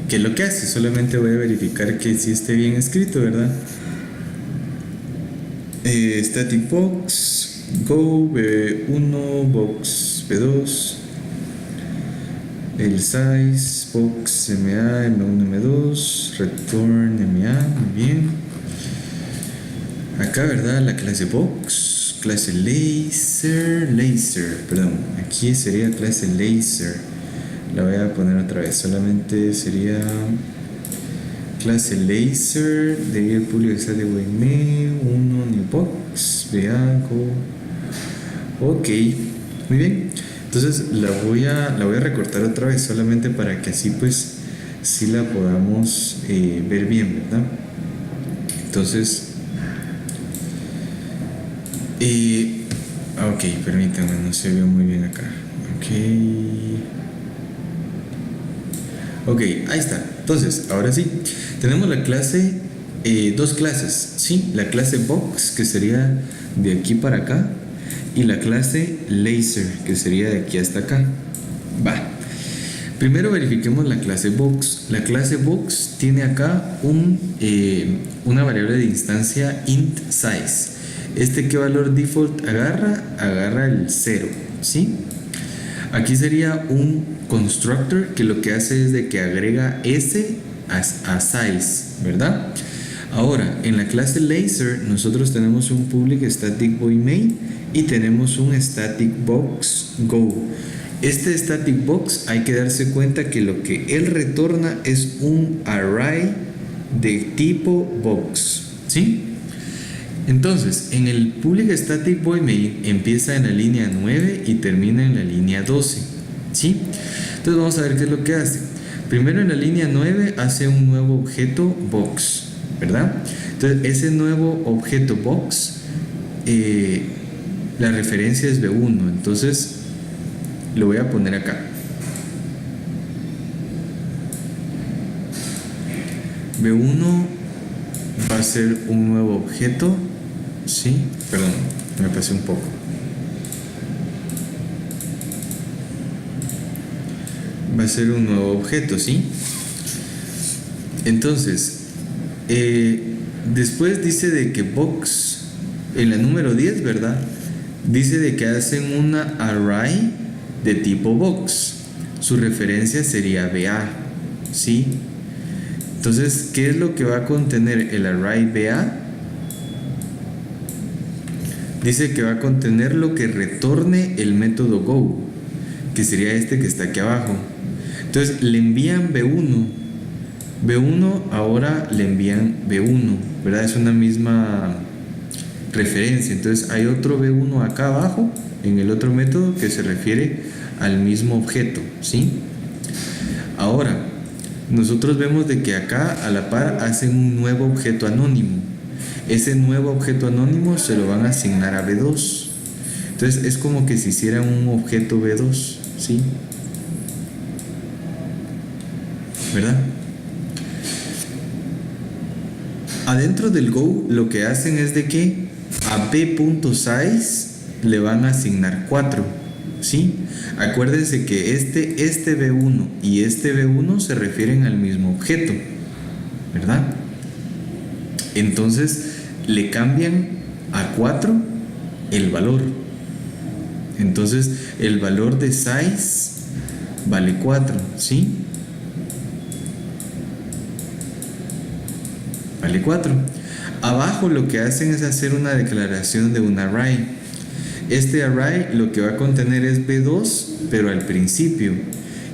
qué es lo que hace. Solamente voy a verificar que sí esté bien escrito, ¿verdad? Static box, go, B1, box, B2, el size, box, MA, M1, M2, return, MA, muy bien. Acá, ¿verdad? La clase box, clase laser, perdón, aquí sería clase laser. La voy a poner otra vez, solamente sería clase laser, de ahí el público que de Wayme, 1, new box, Beago. Ok, muy bien. Entonces la voy a recortar otra vez, solamente para que así pues sí la podamos ver bien, ¿verdad? Entonces ok, permítanme, no se ve muy bien acá. Ok, ahí está. Entonces, ahora sí, tenemos la clase, dos clases, ¿sí? La clase box, que sería de aquí para acá, y la clase laser, que sería de aquí hasta acá. Va. Primero verifiquemos la clase box. La clase box tiene acá una variable de instancia int size. ¿Qué valor default agarra? Agarra el 0, ¿sí? Aquí sería un constructor que lo que hace es de que agrega s a size, ¿verdad? Ahora, en la clase laser nosotros tenemos un public static void main y tenemos un static box go. Static box hay que darse cuenta que lo que él retorna es un array de tipo box, ¿sí? Entonces, en el public static void main empieza en la línea 9 y termina en la línea 12, ¿sí? Entonces vamos a ver qué es lo que hace. Primero en la línea 9 hace un nuevo objeto box, ¿verdad? Entonces ese nuevo objeto box, la referencia es B1, entonces lo voy a poner acá. B1 va a ser un nuevo objeto, ¿sí? Perdón, me pasé un poco. Va a ser un nuevo objeto, ¿sí? Entonces, Después dice de que box, en la número 10, ¿verdad? Dice de que hacen una array de tipo box. Su referencia sería BA, ¿sí? Entonces, ¿qué es lo que va a contener el array BA? Dice que va a contener lo que retorne el método go, que sería este que está aquí abajo. Entonces, le envían B1. B1 ahora le envían B1, ¿verdad? Es una misma referencia. Entonces, hay otro B1 acá abajo, en el otro método, que se refiere al mismo objeto, ¿sí? Ahora, nosotros vemos de que acá a la par hacen un nuevo objeto anónimo. Ese nuevo objeto anónimo se lo van a asignar a B2. Entonces es como que si hicieran un objeto B2, ¿sí? ¿Verdad? Adentro del Go lo que hacen es de que a B.size le van a asignar 4, ¿sí? Acuérdense que este B1 y este B1 se refieren al mismo objeto, ¿verdad? Entonces le cambian a 4 el valor. Entonces el valor de size vale 4, ¿sí? Vale 4. Abajo lo que hacen es hacer una declaración de un array. Este array lo que va a contener es B2, pero al principio,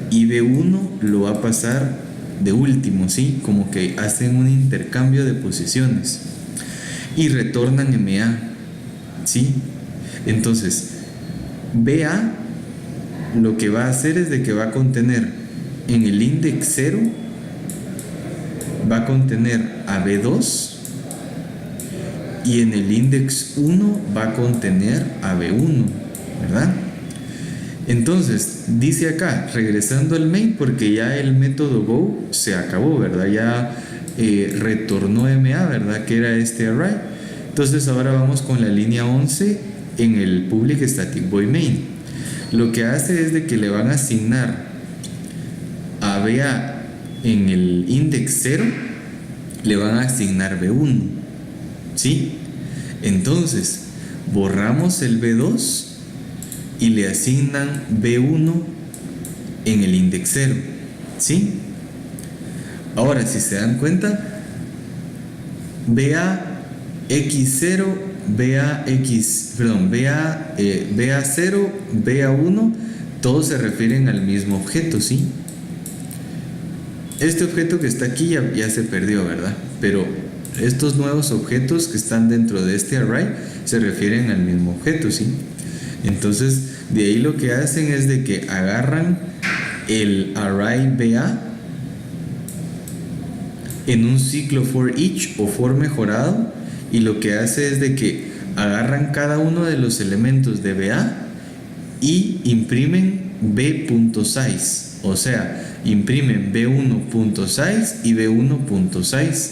y B1 lo va a pasar de último, ¿sí? Como que hacen un intercambio de posiciones y retornan MA, ¿sí? Entonces, BA lo que va a hacer es de que va a contener en el index 0, va a contener a B2, y en el index 1 va a contener a B1, ¿verdad? Entonces, dice acá, regresando al main, porque ya el método go se acabó, ¿verdad? Ya retornó MA, ¿verdad? Que era este array. Entonces ahora vamos con la línea 11 en el public static void main. Lo que hace es de que le van a asignar a BA en el index 0, le van a asignar B1, ¿sí? Entonces borramos el B2 y le asignan B1 en el index 0, ¿sí? Ahora, si se dan cuenta, BA X0, BA0, BA1, todos se refieren al mismo objeto, ¿sí? Este objeto que está aquí ya se perdió, ¿verdad? Pero estos nuevos objetos que están dentro de este array se refieren al mismo objeto, ¿sí? Entonces, de ahí lo que hacen es de que agarran el array BA en un ciclo for each o for mejorado, y lo que hace es de que agarran cada uno de los elementos de BA y imprimen B.size, o sea, imprimen B1.size y B1.size,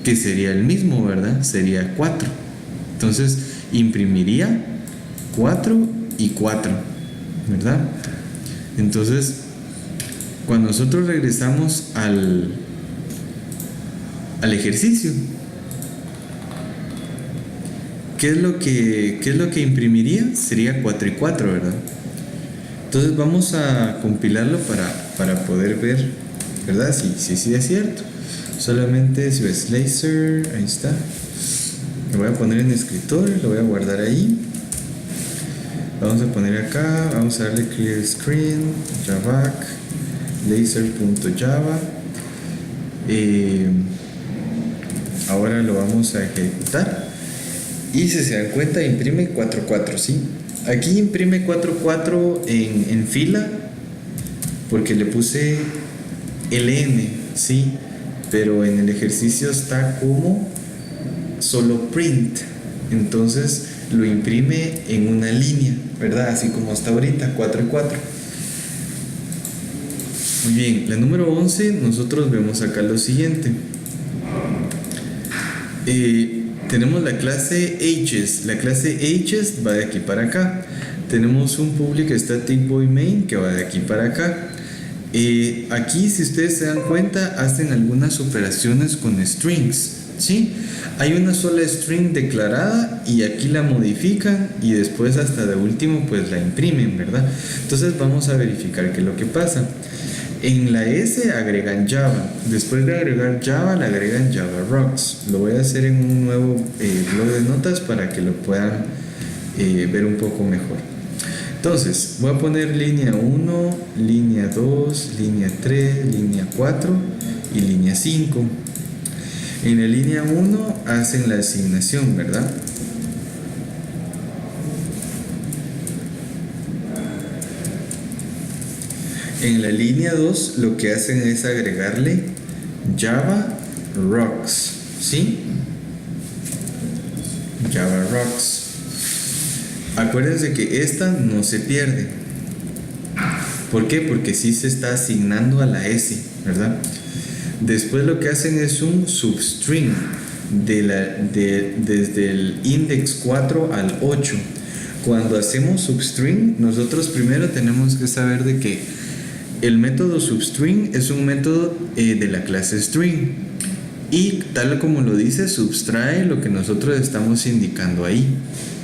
que sería el mismo, ¿verdad? Sería 4. Entonces imprimiría 4 y 4, ¿verdad? Entonces, cuando nosotros regresamos al ejercicio, ¿qué es lo que imprimiría? Sería 4 y 4, ¿verdad? Entonces vamos a compilarlo para poder ver, ¿verdad? Si es cierto. Solamente si ves laser, ahí está. Lo voy a poner en escritorio, lo voy a guardar ahí. Vamos a poner acá, vamos a darle clear screen, javac, laser.java. Ahora lo vamos a ejecutar. Y si se dan cuenta, imprime 4.4, ¿sí? Aquí imprime 4.4 en fila porque le puse LN, ¿sí? Pero en el ejercicio está como solo print. Entonces lo imprime en una línea, ¿verdad? Así como hasta ahorita, 4 y 4. Muy bien, la número 11, nosotros vemos acá lo siguiente. Tenemos la clase ages. La clase ages va de aquí para acá. Tenemos un public static void main que va de aquí para acá. Aquí, si ustedes se dan cuenta, hacen algunas operaciones con strings, ¿sí? Hay una sola string declarada y aquí la modifican y después hasta de último pues la imprimen, ¿verdad? Entonces vamos a verificar qué es lo que pasa. En la S agregan Java, después de agregar Java le agregan Java Rocks. Lo voy a hacer en un nuevo blog de notas para que lo puedan ver un poco mejor. Entonces voy a poner línea 1, línea 2, línea 3, línea 4 y línea 5. En la línea 1 hacen la asignación, ¿verdad? En la línea 2 lo que hacen es agregarle Java Rocks, ¿sí? Java Rocks. Acuérdense que esta no se pierde. ¿Por qué? Porque sí se está asignando a la S, ¿verdad? Después lo que hacen es un substring desde el index 4 al 8. Cuando hacemos substring, nosotros primero tenemos que saber de que el método substring es un método de la clase string y tal como lo dice, subtrae lo que nosotros estamos indicando ahí,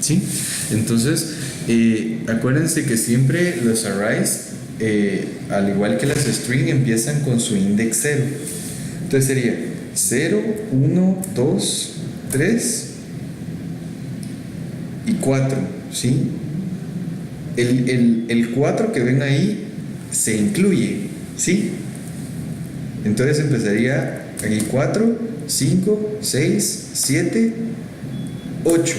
¿sí? Entonces, acuérdense que siempre los arrays, al igual que las string, empiezan con su index 0. Entonces sería 0, 1, 2, 3 y 4, ¿sí? El 4 que ven ahí se incluye, ¿sí? Entonces empezaría aquí 4, 5, 6, 7, 8.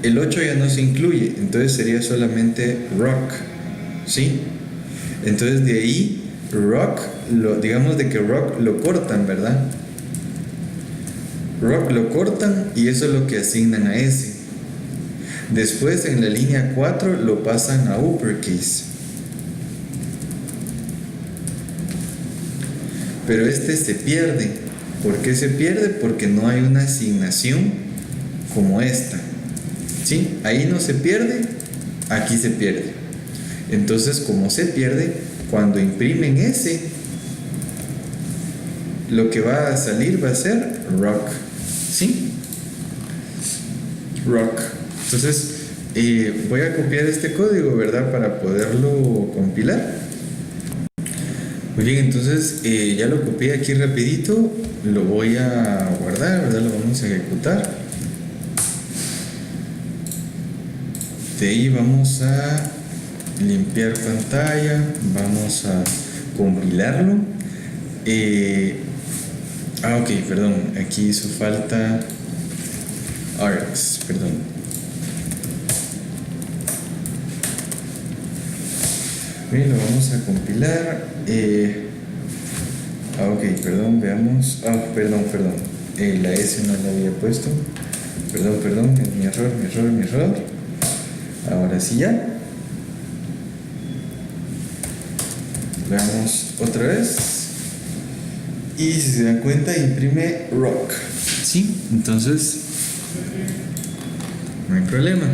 El 8 ya no se incluye, entonces sería solamente rock, ¿sí? Entonces de ahí rock, digamos de que rock lo cortan, ¿verdad? Rock lo cortan y eso es lo que asignan a ese. Después en la línea 4 lo pasan a uppercase. Pero este se pierde. ¿Por qué se pierde? Porque no hay una asignación como esta, ¿sí? Ahí no se pierde, aquí se pierde. Entonces, como se pierde, cuando imprimen ese, lo que va a salir va a ser rock, ¿sí? Rock. Entonces, voy a copiar este código, ¿verdad? Para poderlo compilar. Muy bien, entonces ya lo copié aquí rapidito, lo voy a guardar, ¿verdad? Lo vamos a ejecutar. De ahí vamos a limpiar pantalla, vamos a compilarlo. Ok, perdón, aquí hizo falta args, perdón. Bien, lo vamos a compilar. Ok, perdón, veamos. Perdón. La S no la había puesto. Perdón, mi error. Ahora sí ya. Veamos otra vez. Y si se dan cuenta, imprime rock. Sí, entonces no hay problema.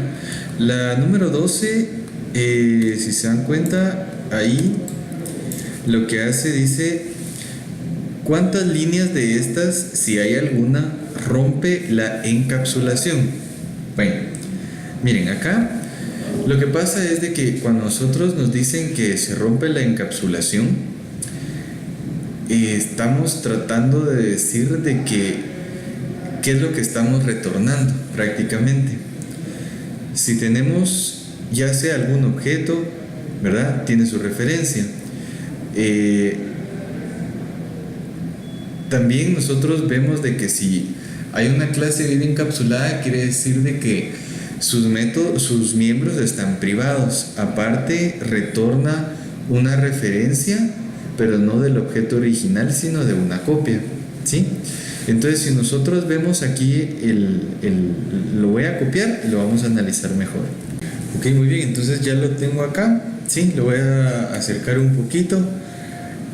La número 12, si se dan cuenta, ahí lo que hace dice cuántas líneas de estas, si hay alguna, rompe la encapsulación. Bueno, miren acá. Lo que pasa es de que cuando nosotros nos dicen que se rompe la encapsulación, estamos tratando de decir de que qué es lo que estamos retornando prácticamente. Si tenemos ya sea algún objeto, ¿verdad? Tiene su referencia. También nosotros vemos de que si hay una clase bien encapsulada, quiere decir de que sus miembros están privados. Aparte, retorna una referencia, pero no del objeto original, sino de una copia, ¿sí? Entonces, si nosotros vemos aquí, lo voy a copiar y lo vamos a analizar mejor. Ok, muy bien, entonces ya lo tengo acá, ¿sí? Lo voy a acercar un poquito.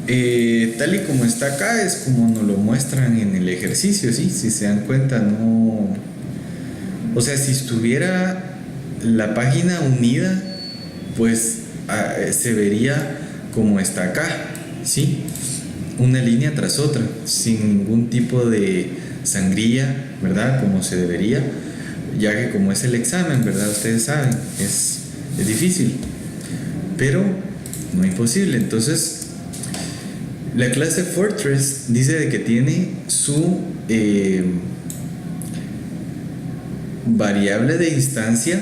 Tal y como está acá, es como nos lo muestran en el ejercicio, ¿sí? Si se dan cuenta, no... O sea, si estuviera la página unida, pues se vería como está acá, ¿sí? Una línea tras otra, sin ningún tipo de sangría, ¿verdad? Como se debería, ya que como es el examen, ¿verdad? Ustedes saben, es difícil, pero no imposible. Entonces, la clase Fortress dice de que tiene su variable de instancia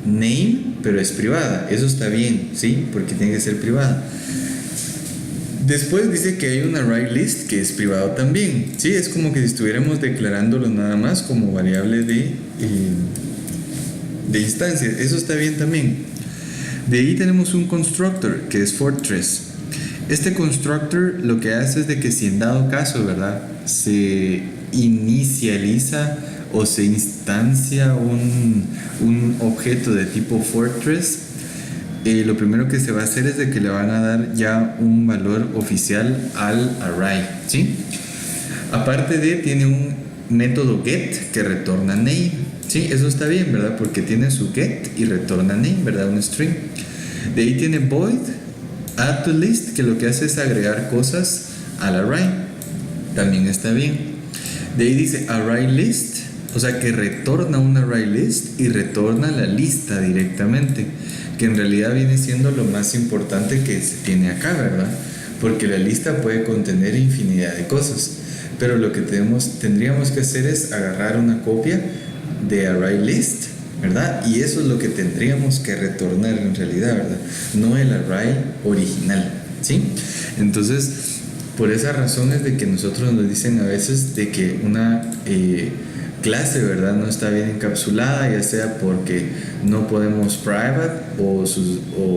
name, pero es privada. Eso está bien, ¿sí? Porque tiene que ser privada. Después dice que hay un array list que es privado también, ¿sí? Es como que si estuviéramos declarándolo nada más como variable de instancia. Eso está bien también. De ahí tenemos un constructor que es Fortress. Este constructor lo que hace es de que si en dado caso, ¿verdad?, se inicializa o se instancia un objeto de tipo Fortress, lo primero que se va a hacer es de que le van a dar ya un valor oficial al array, ¿sí? Aparte de, tiene un método get que retorna name, ¿sí? Eso está bien, ¿verdad? Porque tiene su get y retorna name, ¿verdad? Un string. De ahí tiene void add to list, que lo que hace es agregar cosas al array. También está bien. De ahí dice array list, o sea que retorna un array list y retorna la lista directamente, que en realidad viene siendo lo más importante que se tiene acá, ¿verdad? Porque la lista puede contener infinidad de cosas, pero lo que tendríamos que hacer es agarrar una copia de array list, ¿verdad? Y eso es lo que tendríamos que retornar en realidad, ¿verdad? No el array original, ¿sí? Entonces, por esa razón es de que nosotros nos dicen a veces de que una clase, ¿verdad?, no está bien encapsulada, ya sea porque no podemos private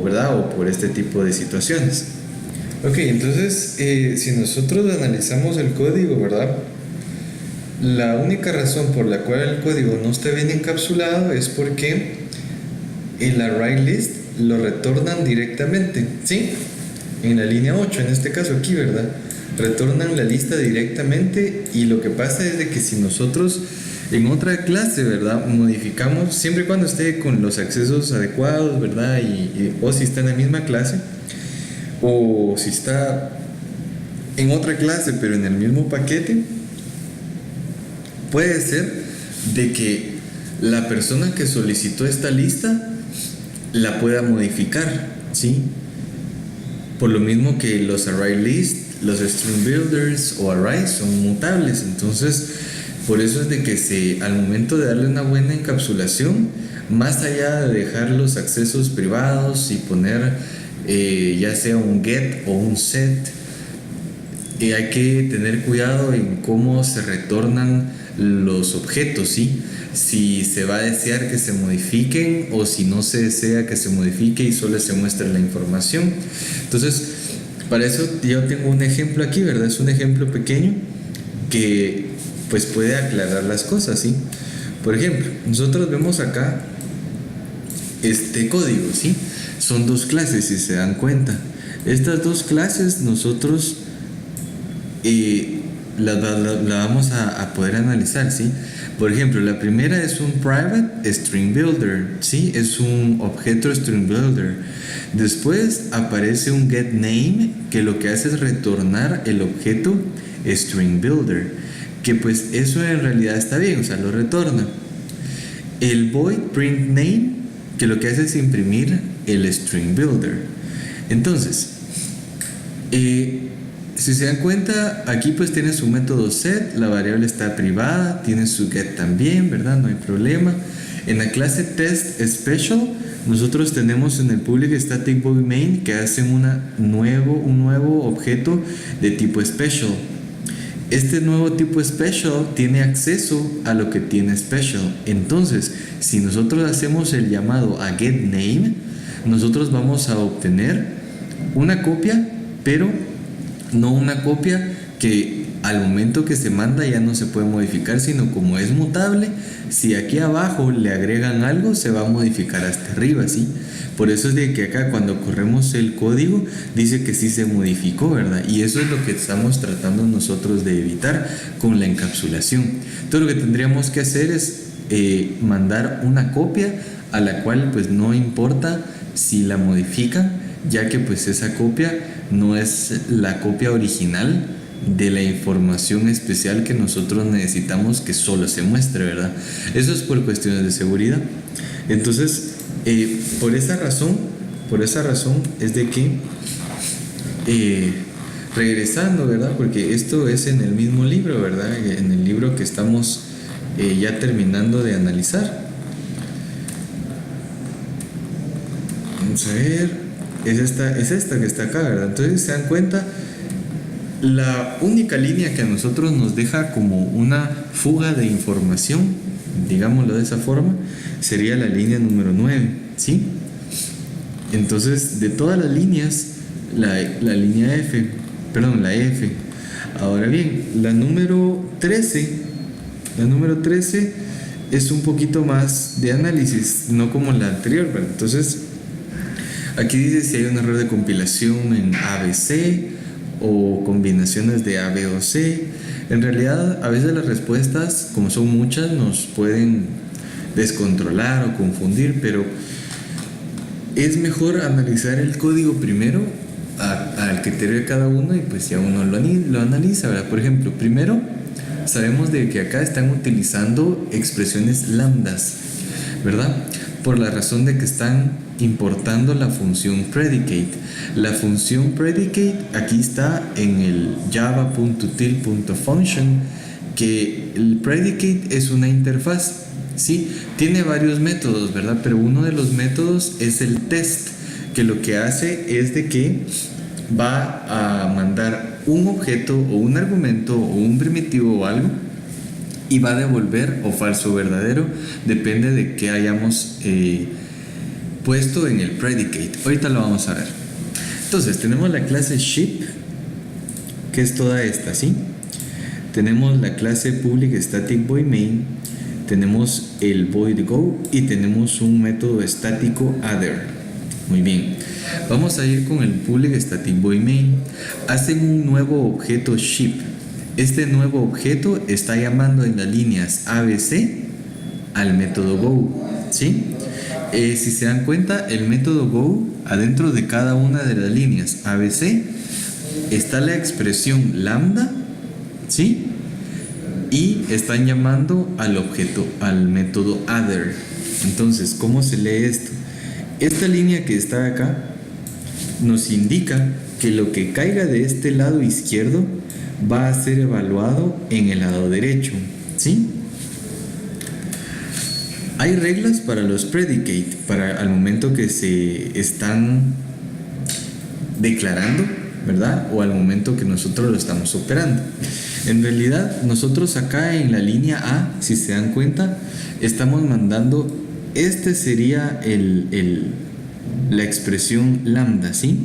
¿verdad?, o por este tipo de situaciones. Ok, entonces, si nosotros analizamos el código, ¿verdad?, la única razón por la cual el código no está bien encapsulado es porque el array list lo retornan directamente, ¿sí? En la línea 8, en este caso aquí, ¿verdad? Retornan la lista directamente, y lo que pasa es de que si nosotros en otra clase, ¿verdad?, modificamos, siempre y cuando esté con los accesos adecuados, ¿verdad?, o si está en la misma clase, o si está en otra clase pero en el mismo paquete, puede ser de que la persona que solicitó esta lista la pueda modificar, ¿sí? Por lo mismo que los array list, los string builders o arrays son mutables. Entonces, por eso es de que al momento de darle una buena encapsulación, más allá de dejar los accesos privados y poner ya sea un get o un set, hay que tener cuidado en cómo se retornan los objetos, ¿sí? Si se va a desear que se modifiquen o si no se desea que se modifique y solo se muestra la información. Entonces, para eso yo tengo un ejemplo aquí, ¿verdad? Es un ejemplo pequeño que pues puede aclarar las cosas, ¿sí? Por ejemplo, nosotros vemos acá este código, ¿sí? Son dos clases, si se dan cuenta. Estas dos clases nosotros la vamos a poder analizar, ¿sí? Por ejemplo, la primera es un private string builder, ¿sí? Es un objeto string builder. Después aparece un get name, que lo que hace es retornar el objeto string builder, que pues eso en realidad está bien, o sea, lo retorna. El void print name, que lo que hace es imprimir el string builder. Entonces, si se dan cuenta, aquí pues tiene su método set, la variable está privada, tiene su get también, ¿verdad? No hay problema. En la clase test special, nosotros tenemos en el public static void main que hace un nuevo objeto de tipo special. Este nuevo tipo special tiene acceso a lo que tiene special. Entonces, si nosotros hacemos el llamado a get name, nosotros vamos a obtener una copia, pero no una copia que al momento que se manda ya no se puede modificar, sino como es mutable, si aquí abajo le agregan algo, se va a modificar hasta arriba, ¿sí? Por eso es de que acá cuando corremos el código dice que sí se modificó, ¿verdad? Y eso es lo que estamos tratando nosotros de evitar con la encapsulación. Entonces lo que tendríamos que hacer es mandar una copia a la cual pues no importa si la modifican, ya que pues esa copia no es la copia original de la información especial que nosotros necesitamos que solo se muestre, ¿verdad? Eso es por cuestiones de seguridad. Entonces, por esa razón es de que, regresando, ¿verdad? Porque esto es en el mismo libro, ¿verdad? En el libro que estamos ya terminando de analizar. Vamos a ver, es esta que está acá, ¿verdad? Entonces se dan cuenta, la única línea que a nosotros nos deja como una fuga de información, digámoslo de esa forma, sería la línea número 9, ¿sí? Entonces, de todas las líneas, la línea la F. Ahora bien, la número 13 es un poquito más de análisis, no como la anterior, ¿verdad? Entonces, aquí dice si hay un error de compilación en ABC o combinaciones de A, B o C. En realidad, a veces las respuestas, como son muchas, nos pueden descontrolar o confundir, pero es mejor analizar el código primero al criterio de cada uno, y pues ya uno lo analiza, ¿verdad? Por ejemplo, primero sabemos de que acá están utilizando expresiones lambdas, ¿verdad? Por la razón de que están importando la función predicate. La función predicate aquí está en el java.util.function, que el predicate es una interfaz, ¿sí? Tiene varios métodos, ¿verdad? Pero uno de los métodos es el test, que lo que hace es de que va a mandar un objeto o un argumento o un primitivo o algo, y va a devolver o falso o verdadero, depende de qué hayamos puesto en el predicate. Ahorita lo vamos a ver. Entonces tenemos la clase ship, que es toda esta, ¿sí? Tenemos la clase public static void main, tenemos el void go y tenemos un método estático other. Muy bien, vamos a ir con el public static void main. Hacen un nuevo objeto ship. Este nuevo objeto está llamando en las líneas ABC al método go, ¿sí? Si se dan cuenta, el método go, adentro de cada una de las líneas ABC está la expresión lambda, ¿sí? Y están llamando al objeto, al método other. Entonces, ¿cómo se lee esto? Esta línea que está acá nos indica que lo que caiga de este lado izquierdo va a ser evaluado en el lado derecho, ¿sí? Hay reglas para los predicate, para al momento que se están declarando, ¿verdad? O al momento que nosotros lo estamos operando. En realidad, nosotros acá en la línea A, si se dan cuenta, estamos mandando, este sería la expresión lambda, ¿sí?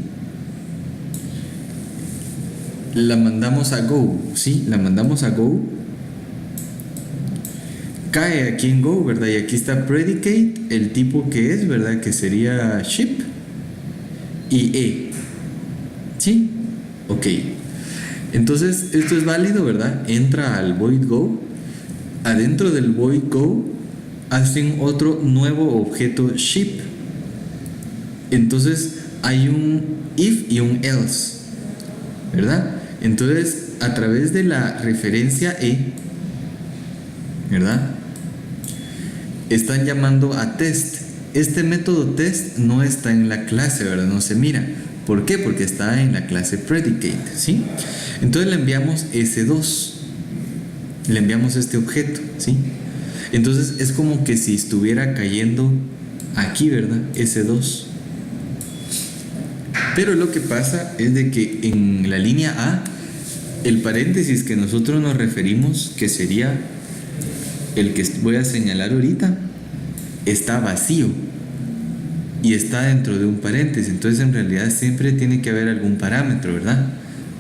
La mandamos a go, ¿sí? La mandamos a go. Cae aquí en go, ¿verdad? Y aquí está predicate, el tipo que es, ¿verdad? Que sería ship y ¿sí? Ok. Entonces, esto es válido, ¿verdad? Entra al void go. Adentro del void go hacen otro nuevo objeto ship. Entonces, hay un if y un else, ¿verdad? Entonces, a través de la referencia ¿verdad? Están llamando a test. Este método test no está en la clase, ¿verdad? No se mira. ¿Por qué? Porque está en la clase predicate, ¿sí? Entonces le enviamos S2. Le enviamos este objeto, ¿sí? Entonces es como que si estuviera cayendo aquí, ¿verdad? S2. Pero lo que pasa es de que en la línea A, el paréntesis que nosotros nos referimos, que sería el que voy a señalar ahorita, está vacío y está dentro de un paréntesis. Entonces en realidad siempre tiene que haber algún parámetro, ¿verdad?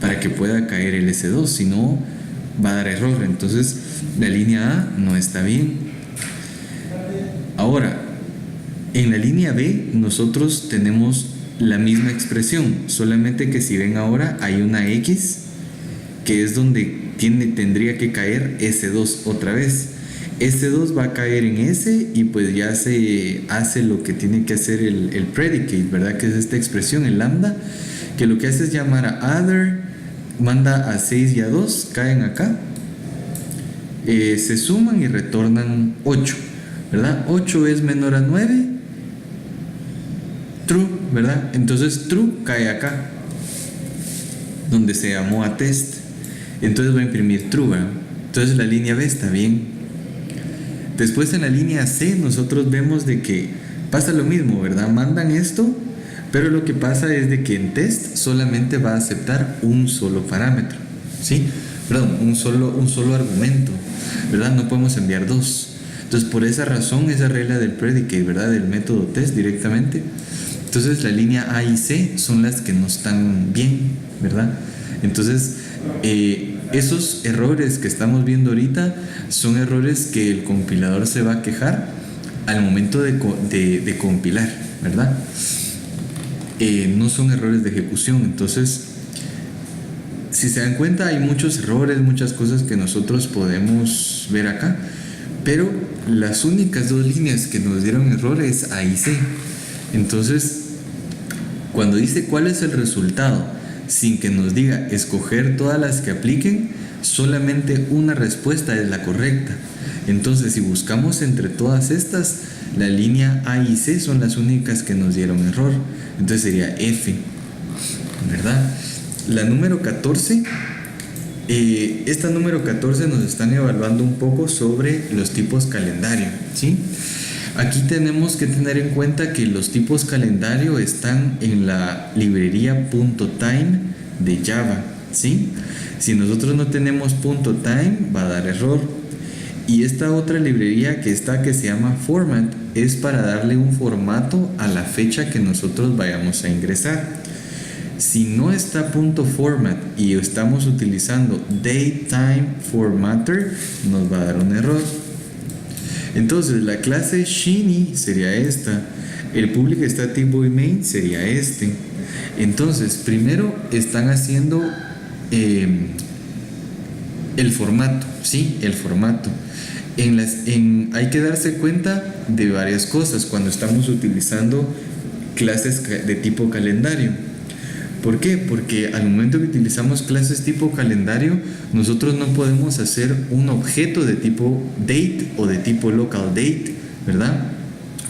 Para que pueda caer el S2, si no va a dar error. Entonces la línea A no está bien. Ahora, en la línea B nosotros tenemos la misma expresión, solamente que si ven ahora hay una X, que es donde tendría que caer S2 otra vez. S2 va a caer en S y pues ya se hace lo que tiene que hacer el predicate, ¿verdad? Que es esta expresión, el lambda, que lo que hace es llamar a other, manda a 6 y a 2, caen acá, se suman y retornan 8, ¿verdad? 8 es menor a 9, true, ¿verdad? Entonces true cae acá, donde se llamó a test, entonces va a imprimir true, ¿verdad? Entonces la línea B está bien. Después en la línea C nosotros vemos de que pasa lo mismo, ¿verdad? Mandan esto, pero lo que pasa es de que en test solamente va a aceptar un solo parámetro, ¿sí? Perdón, un solo argumento, ¿verdad? No podemos enviar dos. Entonces por esa razón, esa regla del predicate, ¿verdad? Del método test directamente. Entonces la línea A y C son las que no están bien, ¿verdad? Entonces esos errores que estamos viendo ahorita son errores que el compilador se va a quejar al momento de compilar, ¿verdad? No son errores de ejecución. Entonces, si se dan cuenta, hay muchos errores, muchas cosas que nosotros podemos ver acá, pero las únicas dos líneas que nos dieron error es A y C. Entonces, cuando dice cuál es el resultado, sin que nos diga escoger todas las que apliquen, solamente una respuesta es la correcta. Entonces, si buscamos entre todas estas, la línea A y C son las únicas que nos dieron error. Entonces sería F, ¿verdad? La número 14, esta número 14 nos están evaluando un poco sobre los tipos calendario, ¿sí? Aquí tenemos que tener en cuenta que los tipos calendario están en la librería .time de Java, ¿sí? Si nosotros no tenemos .time, va a dar error. Y esta otra librería que está, que se llama format, es para darle un formato a la fecha que nosotros vayamos a ingresar. Si no está .format y estamos utilizando datetime formatter, nos va a dar un error. Entonces la clase Shiny sería esta, el public static void main sería este. Entonces primero están haciendo el formato, ¿sí? El formato. Hay que darse cuenta de varias cosas cuando estamos utilizando clases de tipo calendario. ¿Por qué? Porque al momento que utilizamos clases tipo calendario, nosotros no podemos hacer un objeto de tipo date o de tipo local date, ¿verdad?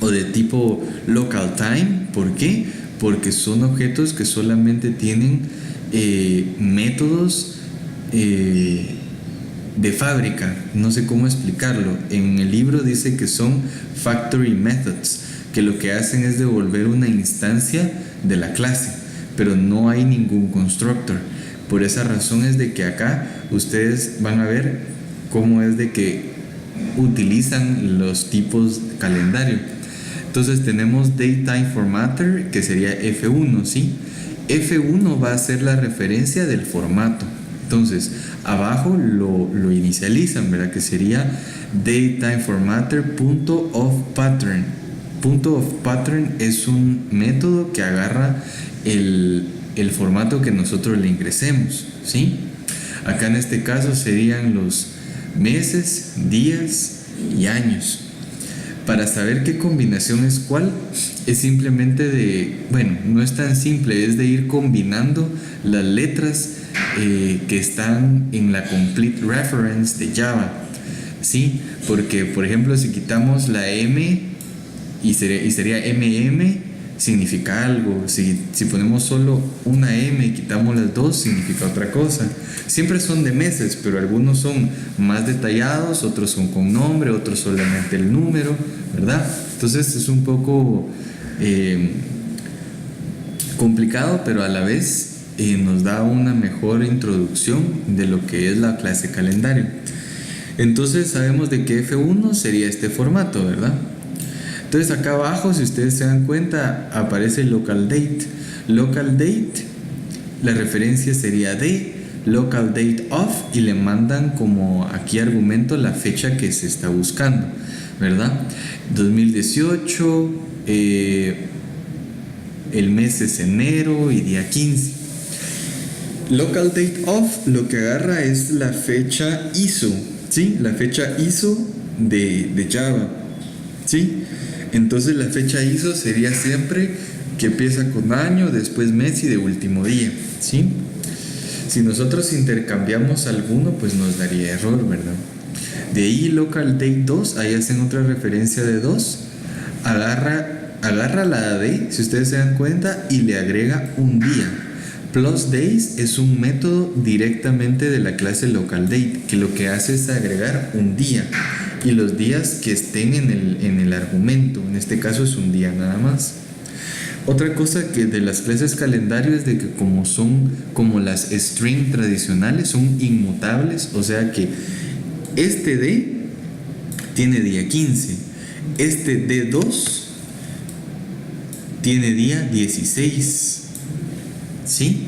O de tipo local time. ¿Por qué? Porque son objetos que solamente tienen métodos de fábrica. No sé cómo explicarlo. En el libro dice que son factory methods, que lo que hacen es devolver una instancia de la clase, pero no hay ningún constructor. Por esa razón es de que acá ustedes van a ver cómo es de que utilizan los tipos calendario. Entonces tenemos datetime formatter, que sería F1, ¿sí? F1 va a ser la referencia del formato. Entonces abajo lo inicializan, ¿verdad? Que sería datetime formatter.ofPattern. .ofPattern es un método que agarra el formato que nosotros le ingresemos, ¿sí? Acá en este caso serían los meses, días y años. Para saber qué combinación es cuál, es simplemente no es tan simple, es de ir combinando las letras que están en la complete reference de Java, ¿sí? Porque, por ejemplo, si quitamos la M y sería MM, significa algo. Si ponemos solo una M y quitamos las dos, significa otra cosa. Siempre son de meses, pero algunos son más detallados, otros son con nombre, otros solamente el número, ¿verdad? Entonces es un poco complicado, pero a la vez nos da una mejor introducción de lo que es la clase calendario. Entonces sabemos de que F1 sería este formato, ¿verdad? Entonces acá abajo, si ustedes se dan cuenta, aparece local date. Local date, la referencia sería de local date of, y le mandan como aquí argumento la fecha que se está buscando, ¿verdad? 2018, el mes es enero y día 15. Local date of lo que agarra es la fecha ISO, ¿sí? La fecha ISO de Java, ¿sí? Entonces la fecha ISO sería siempre que empieza con año, después mes y de último día, ¿sí? Si nosotros intercambiamos alguno, pues nos daría error, ¿verdad? De ahí local date 2, ahí hacen otra referencia de 2, agarra la AD, si ustedes se dan cuenta, y le agrega un día. Plus days es un método directamente de la clase local date, que lo que hace es agregar un día y los días que estén en el argumento. En este caso es un día nada más. Otra cosa que de las clases calendario es de que como son como las string tradicionales, son inmutables, o sea que este D tiene día 15, este D2 tiene día 16, ¿sí?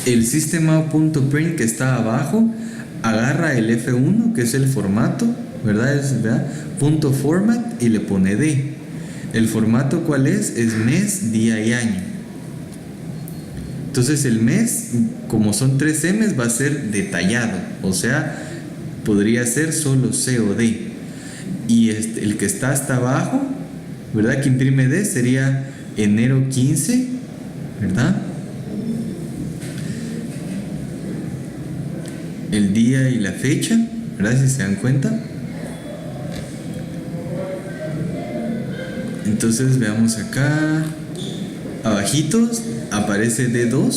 El sistema.print que está abajo agarra el F1, que es el formato, ¿verdad? Punto format y le pone D. El formato ¿cuál es? Es mes, día y año. Entonces el mes, como son 3 M's, va a ser detallado, o sea, podría ser solo C o D. Y el que está hasta abajo, ¿verdad? Que imprime D sería enero 15, ¿verdad? El día y la fecha, ¿verdad? Si se dan cuenta. Entonces veamos acá, abajitos aparece D2,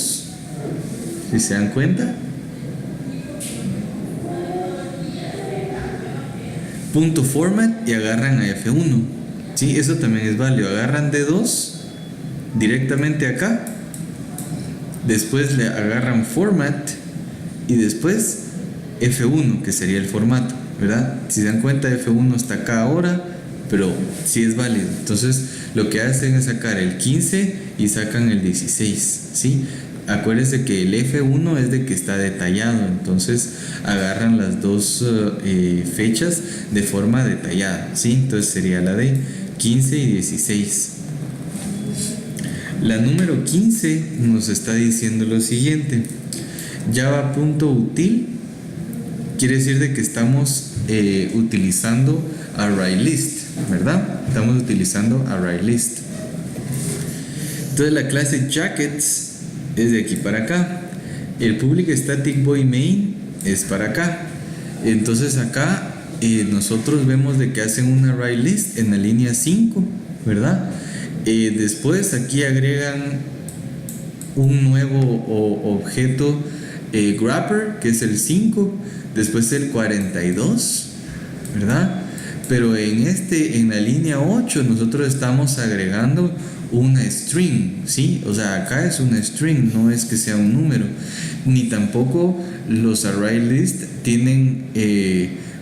si se dan cuenta. Punto format y agarran a F1, ¿sí? Eso también es válido, agarran D2 directamente acá, después le agarran format y después F1, que sería el formato, ¿verdad? Si se dan cuenta, F1 está acá ahora, pero sí es válido. Entonces lo que hacen es sacar el 15 y sacan el 16, ¿sí? Acuérdense que el F1 es de que está detallado, entonces agarran las dos fechas de forma detallada, ¿sí? Entonces sería la de 15 y 16. La número 15 nos está diciendo lo siguiente: java.util quiere decir de que estamos utilizando ArrayList, ¿verdad? Estamos utilizando ArrayList. Entonces la clase jackets es de aquí para acá. El public static void main es para acá. Entonces acá nosotros vemos de que hacen un ArrayList en la línea 5, ¿verdad? Después aquí agregan un nuevo objeto grapper, que es el 5, después el 42, ¿verdad? Pero en la línea 8 nosotros estamos agregando una string, ¿sí? O sea, acá es una string, no es que sea un número, ni tampoco los ArrayList tienen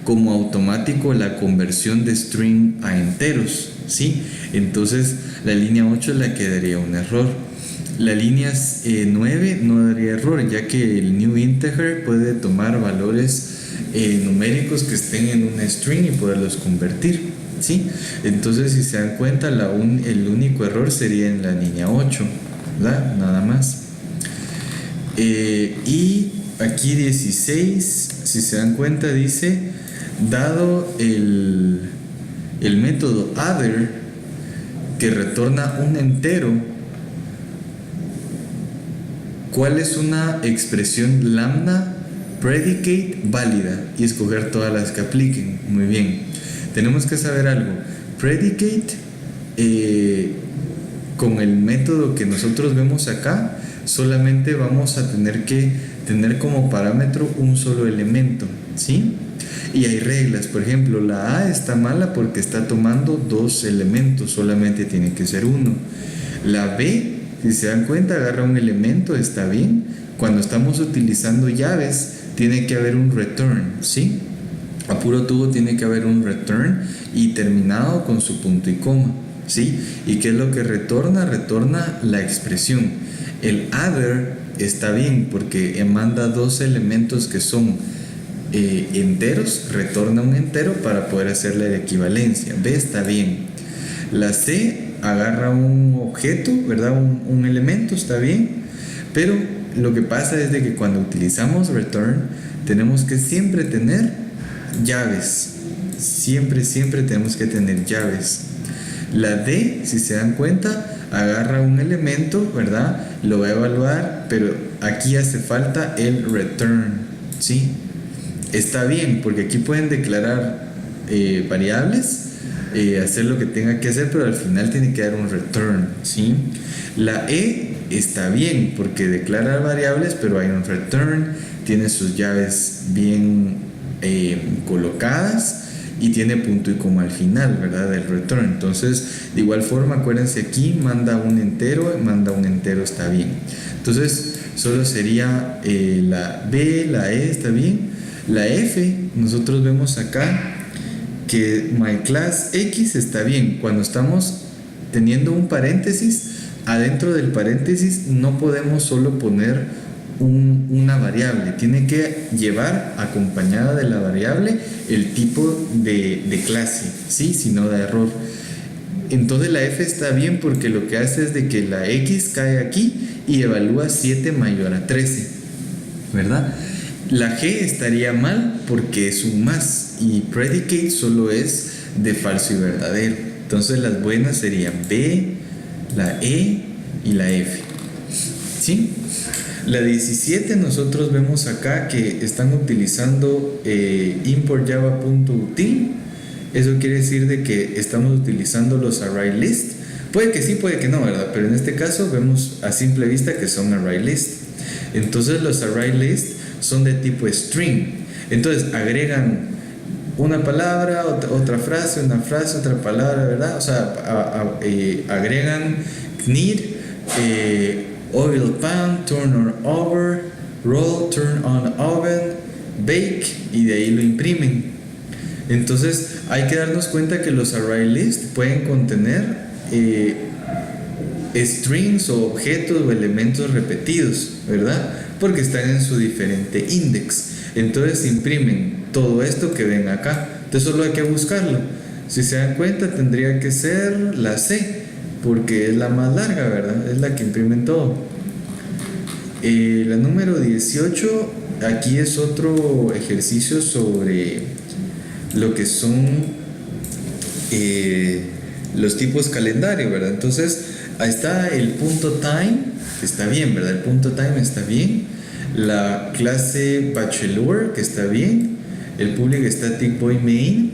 como automático la conversión de string a enteros, ¿sí? Entonces la línea 8 es la que daría un error. La línea 9 no daría error, ya que el new integer puede tomar valores numéricos que estén en una string y poderlos convertir, ¿sí? Entonces, si se dan cuenta, el único error sería en la línea 8, ¿verdad? Nada más. Y aquí 16, si se dan cuenta, dice, dado el método other, que retorna un entero, ¿cuál es una expresión lambda predicate válida? Y escoger todas las que apliquen. Muy bien, tenemos que saber algo. Predicate con el método que nosotros vemos acá, solamente vamos a tener que tener como parámetro un solo elemento, ¿sí? Y hay reglas. Por ejemplo, la A está mala porque está tomando 2 elementos, solamente tiene que ser uno. La B, si se dan cuenta, agarra un elemento, está bien. Cuando estamos utilizando llaves, tiene que haber un return, ¿sí? A puro tubo tiene que haber un return y terminado con su punto y coma, ¿sí? ¿Y qué es lo que retorna? Retorna la expresión. El other está bien porque manda 2 elementos que son enteros, retorna un entero para poder hacerle la equivalencia. B está bien. La C agarra un objeto, ¿verdad? Un elemento, está bien, pero lo que pasa es de que cuando utilizamos return tenemos que siempre tener llaves, siempre tenemos que tener llaves. La D, si se dan cuenta, agarra un elemento, ¿verdad? Lo va a evaluar, pero aquí hace falta el return, ¿sí? Está bien, porque aquí pueden declarar variables, hacer lo que tenga que hacer, pero al final tiene que dar un return, ¿sí? La E está bien, porque declara variables, pero hay un return, tiene sus llaves bien colocadas y tiene punto y coma al final, ¿verdad? Del return. Entonces, de igual forma, acuérdense aquí, manda un entero, está bien. Entonces, solo sería la B, la E, está bien. La F, nosotros vemos acá que myClassX está bien. Cuando estamos teniendo un paréntesis, adentro del paréntesis no podemos solo poner una variable, tiene que llevar acompañada de la variable el tipo de clase, ¿sí? Si no da error. Entonces la F está bien porque lo que hace es de que la X cae aquí y evalúa 7 mayor a 13, ¿verdad? La G estaría mal porque es un más y predicate solo es de falso y verdadero. Entonces las buenas serían B, la E y la F, ¿sí? La 17 nosotros vemos acá que están utilizando import_java.util. Eso quiere decir de que estamos utilizando los array list. Puede que sí, puede que no, ¿verdad? Pero en este caso vemos a simple vista que son array list. Entonces los array list son de tipo string. Entonces agregan una palabra, otra frase, otra palabra, ¿verdad? O sea, agregan need, oil pan, turn on over, roll, turn on oven, bake, y de ahí lo imprimen. Entonces hay que darnos cuenta que los array list pueden contener strings o objetos o elementos repetidos, ¿verdad? Porque están en su diferente index. Entonces imprimen todo esto que ven acá. Entonces solo hay que buscarlo. Si se dan cuenta, tendría que ser la C, porque es la más larga, ¿verdad? Es la que imprimen todo. La número 18, aquí es otro ejercicio sobre lo que son los tipos calendario, ¿verdad? Entonces, ahí está el punto time, está bien, ¿verdad? El punto time está bien. La clase bachelor, que está bien. El public static void main.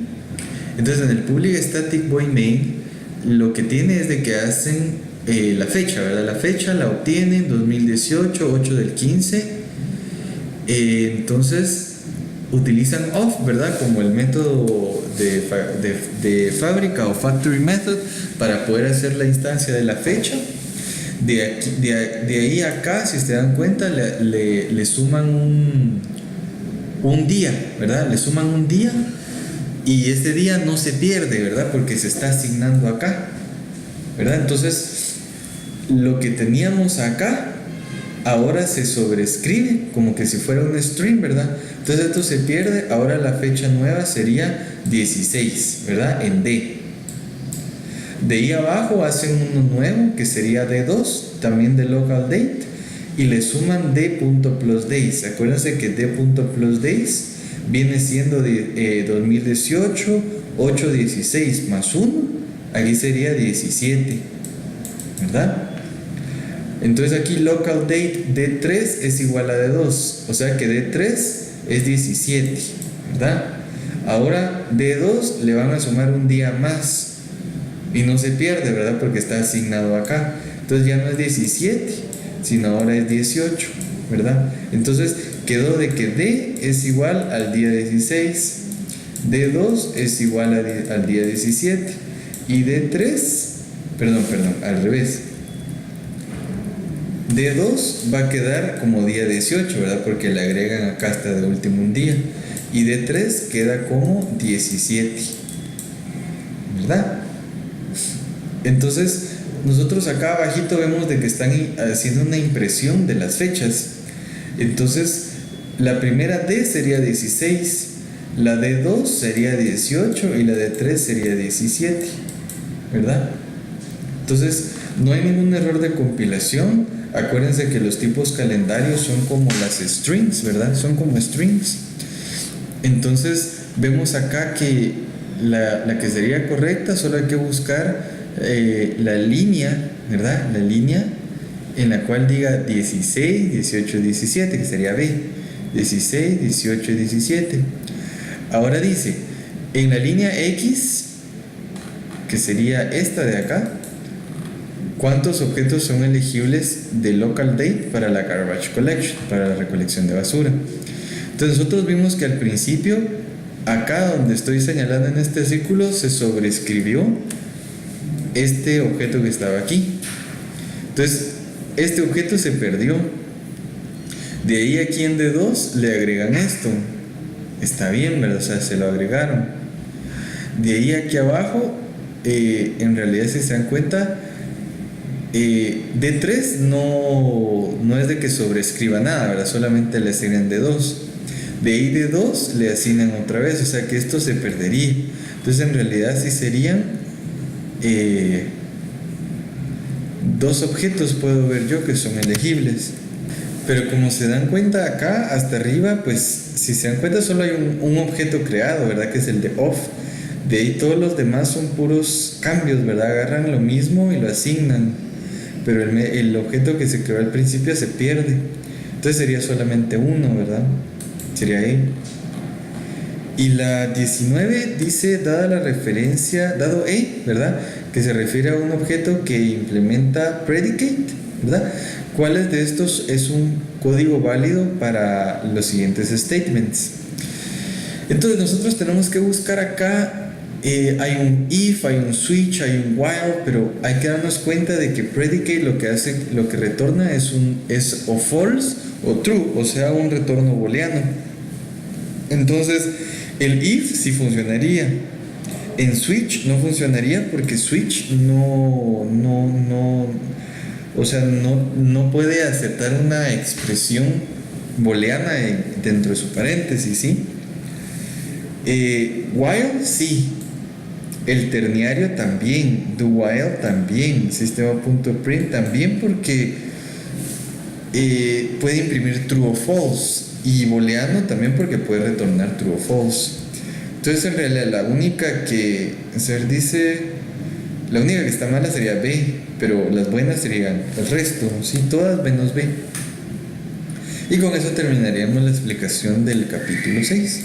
Entonces, en el public static void main, lo que tiene es de que hacen la fecha, ¿verdad? La fecha la obtienen 2018, 8 del 15. Entonces utilizan off, ¿verdad? Como el método de fábrica o factory method para poder hacer la instancia de la fecha. De ahí a acá, si se dan cuenta, le suman un día, ¿verdad? Le suman un día. Y este día no se pierde, ¿verdad? Porque se está asignando acá, ¿verdad? Entonces, lo que teníamos acá, ahora se sobrescribe como que si fuera un string, ¿verdad? Entonces esto se pierde, ahora la fecha nueva sería 16, ¿verdad? En D. De ahí abajo hacen uno nuevo que sería D2, también de local date, y le suman D.plusDays. Acuérdense que D.plusDays viene siendo de 2018, 8:16 más 1, aquí sería 17, ¿verdad? Entonces aquí local date D3 es igual a D2, o sea que D3 es 17, ¿verdad? Ahora D2 le van a sumar un día más y no se pierde, ¿verdad? Porque está asignado acá. Entonces ya no es 17, sino ahora es 18, ¿verdad? Entonces quedó de que D es igual al día 16, D2 es igual al día 17 y D3, perdón, al revés. D2 va a quedar como día 18, ¿verdad? Porque le agregan acá hasta de último un día. Y D3 queda como 17, ¿verdad? Entonces, nosotros acá abajito vemos de que están haciendo una impresión de las fechas. Entonces, la primera D sería 16, la D2 sería 18 y la D3 sería 17, ¿verdad? Entonces, no hay ningún error de compilación. Acuérdense que los tipos calendarios son como las strings, ¿verdad? Son como strings. Entonces, vemos acá que la que sería correcta, solo hay que buscar la línea, ¿verdad? La línea en la cual diga 16, 18, 17, que sería B. 16, 18, 17. Ahora dice, en la línea X, que sería esta de acá, ¿cuántos objetos son elegibles de local date para la garbage collection, para la recolección de basura? Entonces nosotros vimos que al principio, acá donde estoy señalando en este círculo, se sobrescribió este objeto que estaba aquí. Entonces, este objeto se perdió. De ahí aquí en D2 le agregan esto. Está bien, ¿verdad? O sea, se lo agregaron. De ahí aquí abajo, en realidad, si se dan cuenta, D3 no es de que sobrescriba nada, ¿verdad? Solamente le asignan D2. De ahí D2 le asignan otra vez, o sea que esto se perdería. Entonces, en realidad, sí serían dos objetos, puedo ver yo, que son elegibles. Pero como se dan cuenta acá, hasta arriba, pues si se dan cuenta solo hay un objeto creado, ¿verdad? Que es el de off. De ahí todos los demás son puros cambios, ¿verdad? Agarran lo mismo y lo asignan. Pero el objeto que se creó al principio se pierde. Entonces sería solamente uno, ¿verdad? Sería E. Y la 19 dice, dada la referencia, dado E, ¿verdad? Que se refiere a un objeto que implementa predicate, ¿verdad? ¿Cuáles de estos es un código válido para los siguientes statements? Entonces nosotros tenemos que buscar acá, hay un if, hay un switch, hay un while, pero hay que darnos cuenta de que predicate lo que hace, lo que retorna es o false o true, o sea, un retorno booleano. Entonces, el if sí funcionaría. En switch no funcionaría porque switch no puede aceptar una expresión booleana dentro de su paréntesis, ¿sí? While sí. El terniario también. Do while también. Sistema.print también porque puede imprimir true o false. Y booleano también porque puede retornar true o false. Entonces en realidad la única que está mala sería B, pero las buenas serían el resto, ¿sí? Todas menos B. Y con eso terminaríamos la explicación del capítulo 6.